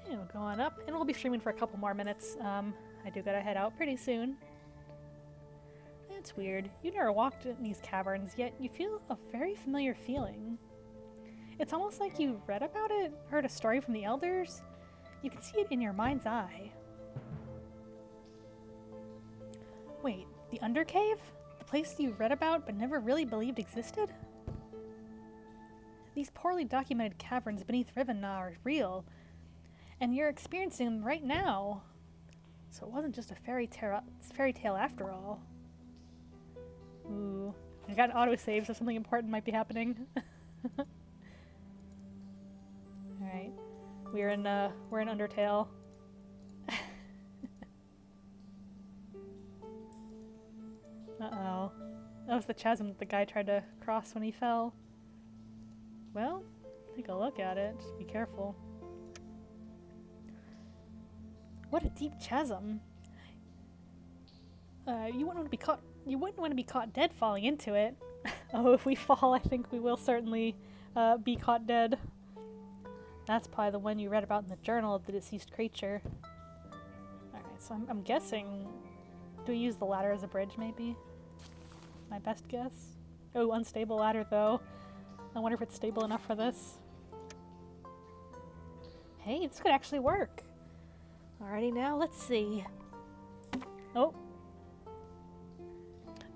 And we'll go on up, and we'll be streaming for a couple more minutes. I do gotta head out pretty soon. It's weird. You've never walked in these caverns, yet you feel a very familiar feeling. It's almost like you read about it, heard a story from the elders. You can see it in your mind's eye. Wait, the Undercave? The place you read about but never really believed existed? These poorly documented caverns beneath Rivenna are real, and you're experiencing them right now. So it wasn't just a fairy tale after all. Ooh, I got an autosave, so something important might be happening. Alright, we're in Undertale. Uh-oh. That was the chasm that the guy tried to cross when he fell. Well, take a look at it. Just be careful. What a deep chasm. You wouldn't want to be caught dead falling into it. Oh, if we fall, I think we will certainly be caught dead. That's probably the one you read about in the journal of the deceased creature. Alright, so I'm guessing... Do we use the ladder as a bridge, maybe? My best guess? Oh, unstable ladder, though. I wonder if it's stable enough for this. Hey, this could actually work. Alrighty now, let's see. Oh.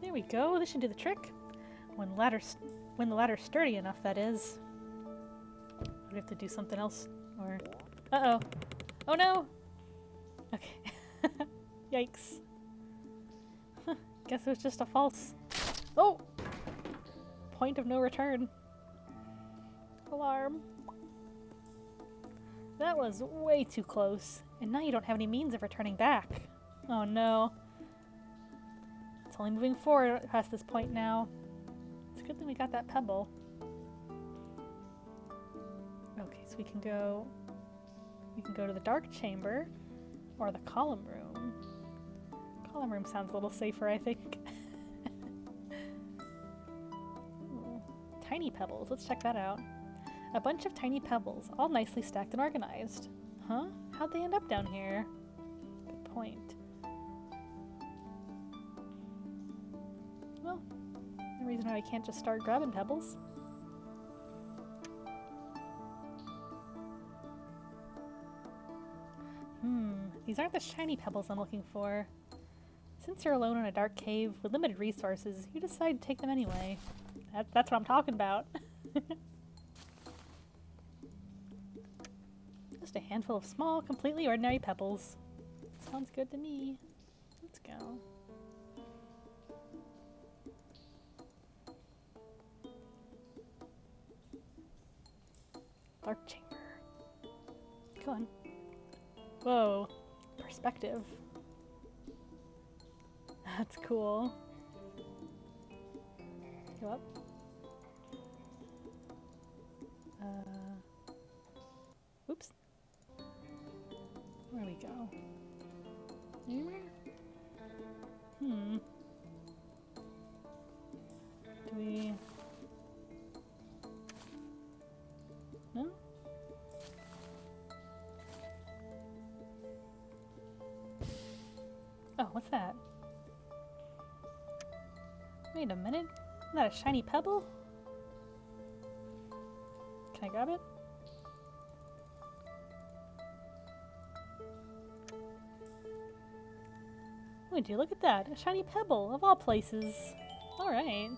There we go, this should do the trick. When the ladder's sturdy enough, that is. Do we have to do something else? Or... Uh-oh. Oh no! Okay. Yikes. Guess it was just a false... Oh! Point of no return. Alarm. That was way too close. And now you don't have any means of returning back. Oh no. It's only moving forward past this point now. It's a good thing we got that pebble. Okay, so we can go to the dark chamber or the column room. Column room sounds a little safer, I think. Ooh, tiny pebbles, let's check that out. A bunch of tiny pebbles, all nicely stacked and organized. Huh? How'd they end up down here? Good point. Well, no reason why I can't just start grabbing pebbles. These aren't the shiny pebbles I'm looking for. Since you're alone in a dark cave with limited resources, you decide to take them anyway. That's what I'm talking about. Just a handful of small, completely ordinary pebbles. Sounds good to me. Let's go. Dark chamber. Come on. Whoa. Perspective. That's cool. Go up. Oops. Where do we go? Anywhere? Do we... No? Oh, what's that? Wait a minute. Isn't that a shiny pebble? Can I grab it? Oh, do look at that. A shiny pebble, of all places. Alright.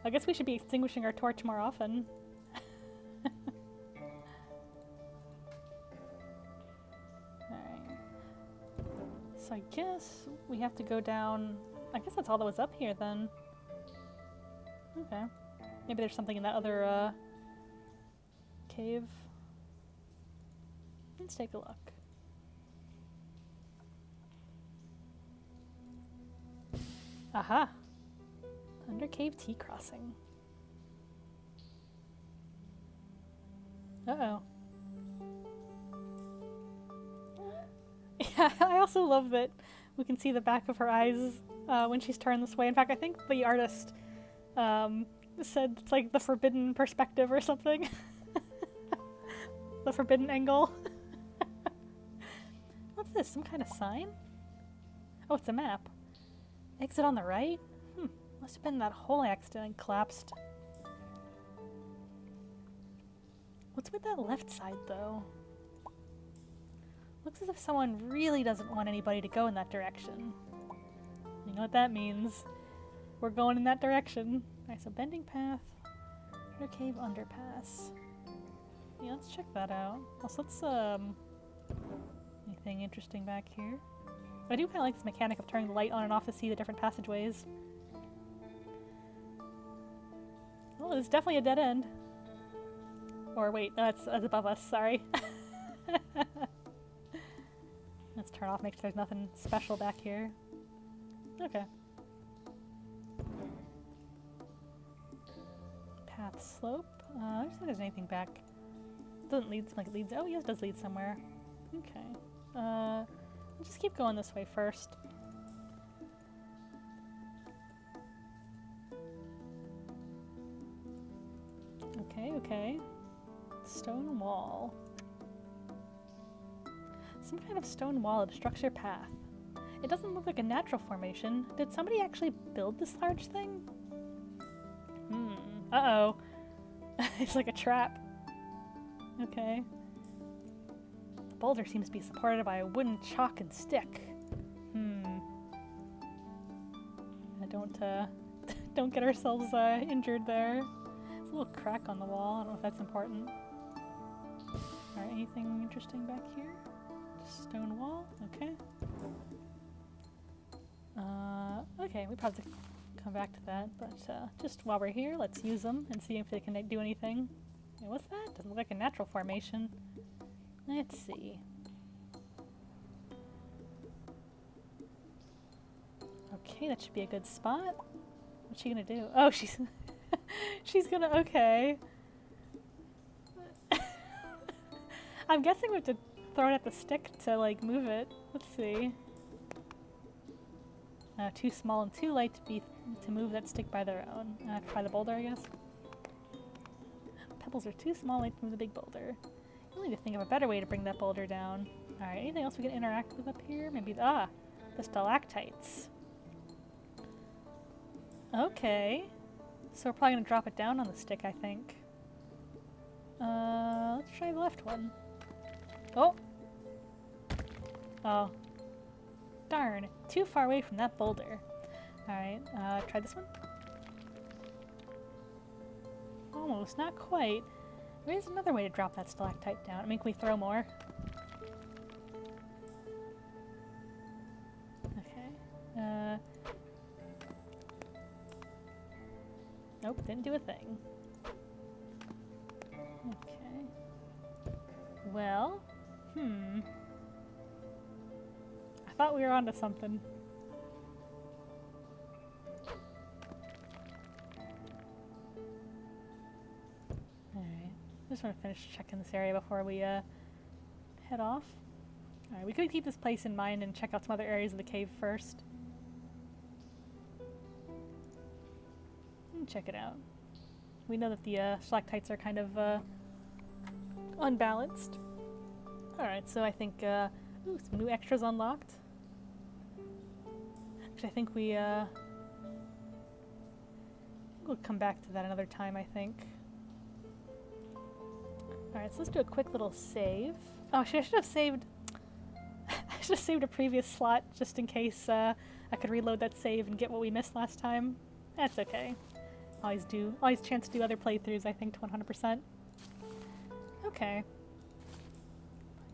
I guess we should be extinguishing our torch more often. Alright. So I guess we have to go down... I guess that's all that was up here then. Okay. Maybe there's something in that other, cave. Let's take a look. Aha! Under Cave T crossing. Uh-oh. Yeah, I also love that we can see the back of her eyes when she's turned this way. In fact, I think the artist said it's like the forbidden perspective or something. The forbidden angle. What's this? Some kind of sign? Oh, it's a map. Exit on the right? Must have been that hole I accidentally collapsed. What's with that left side, though? Looks as if someone really doesn't want anybody to go in that direction. You know what that means. We're going in that direction. Alright, so bending path. Inner cave underpass. Yeah, let's check that out. Also, let's, anything interesting back here? I do kind of like this mechanic of turning the light on and off to see the different passageways. Oh, it's definitely a dead end. Or wait, no, that's above us, sorry. Let's turn off, make sure there's nothing special back here. Okay. Path slope. I don't think there's anything back. Doesn't lead like it leads. Oh, yes, it does lead somewhere. Okay. We'll just keep going this way first. Okay, okay. Stone wall. Some kind of stone wall obstructs your path. It doesn't look like a natural formation. Did somebody actually build this large thing? Uh-oh. It's like a trap. Okay. The boulder seems to be supported by a wooden chalk and stick. Don't get ourselves injured there. There's a little crack on the wall. I don't know if that's important. Alright, anything interesting back here? Just stone wall? Okay. Okay, we probably have to come back to that, but just while we're here, let's use them and see if they can do anything. Hey, what's that? Doesn't look like a natural formation. Let's see. Okay, that should be a good spot. What's she gonna do? Oh, she's she's gonna, okay. I'm guessing we have to throw it at the stick to like move it. Let's see. Too small and too light to move that stick by their own. Try the boulder, I guess. Pebbles are too small and light to move the big boulder. You need to think of a better way to bring that boulder down. Alright, anything else we can interact with up here? Maybe the stalactites. Okay. So we're probably gonna drop it down on the stick, I think. Let's try the left one. Oh! Oh. Darn. Too far away from that boulder. Alright, try this one. Almost, not quite. There is another way to drop that stalactite down. I mean, can we throw more? Okay. Nope, didn't do a thing. Okay. Well, I thought we were onto something. Alright. Just want to finish checking this area before we head off. Alright, we could keep this place in mind and check out some other areas of the cave first. Check it out. We know that the stalactites are kind of unbalanced. Alright, so I think ooh, some new extras unlocked. Actually, I think we'll come back to that another time, I think. Alright, so let's do a quick little save. Oh, I should have saved I should have saved a previous slot just in case I could reload that save and get what we missed last time. That's okay. Always chance to do other playthroughs, I think, to 100%. Okay.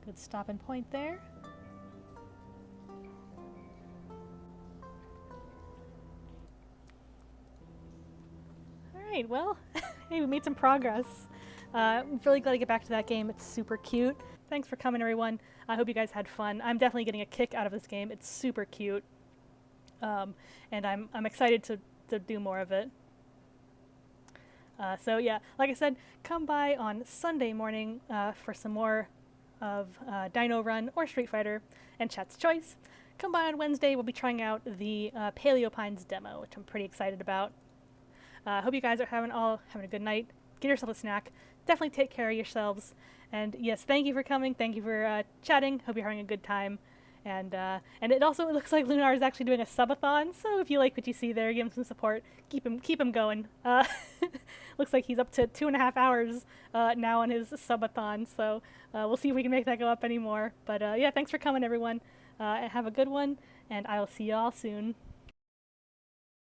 Good stopping point there. Alright, well, hey, we made some progress. I'm really glad to get back to that game. It's super cute. Thanks for coming, everyone. I hope you guys had fun. I'm definitely getting a kick out of this game. It's super cute. And I'm excited to do more of it. So yeah, like I said, come by on Sunday morning for some more of Dino Run or Street Fighter and Chat's Choice. Come by on Wednesday, we'll be trying out the Paleopines demo, which I'm pretty excited about. Hope you guys are having a good night. Get yourself a snack. Definitely take care of yourselves. And yes, thank you for coming. Thank you for chatting. Hope you're having a good time. And it also looks like Lunar is actually doing a subathon, so if you like what you see there, give him some support. Keep him going. Looks like he's up to 2.5 hours now on his subathon, so we'll see if we can make that go up anymore. But yeah, thanks for coming, everyone. Have a good one, and I'll see you all soon.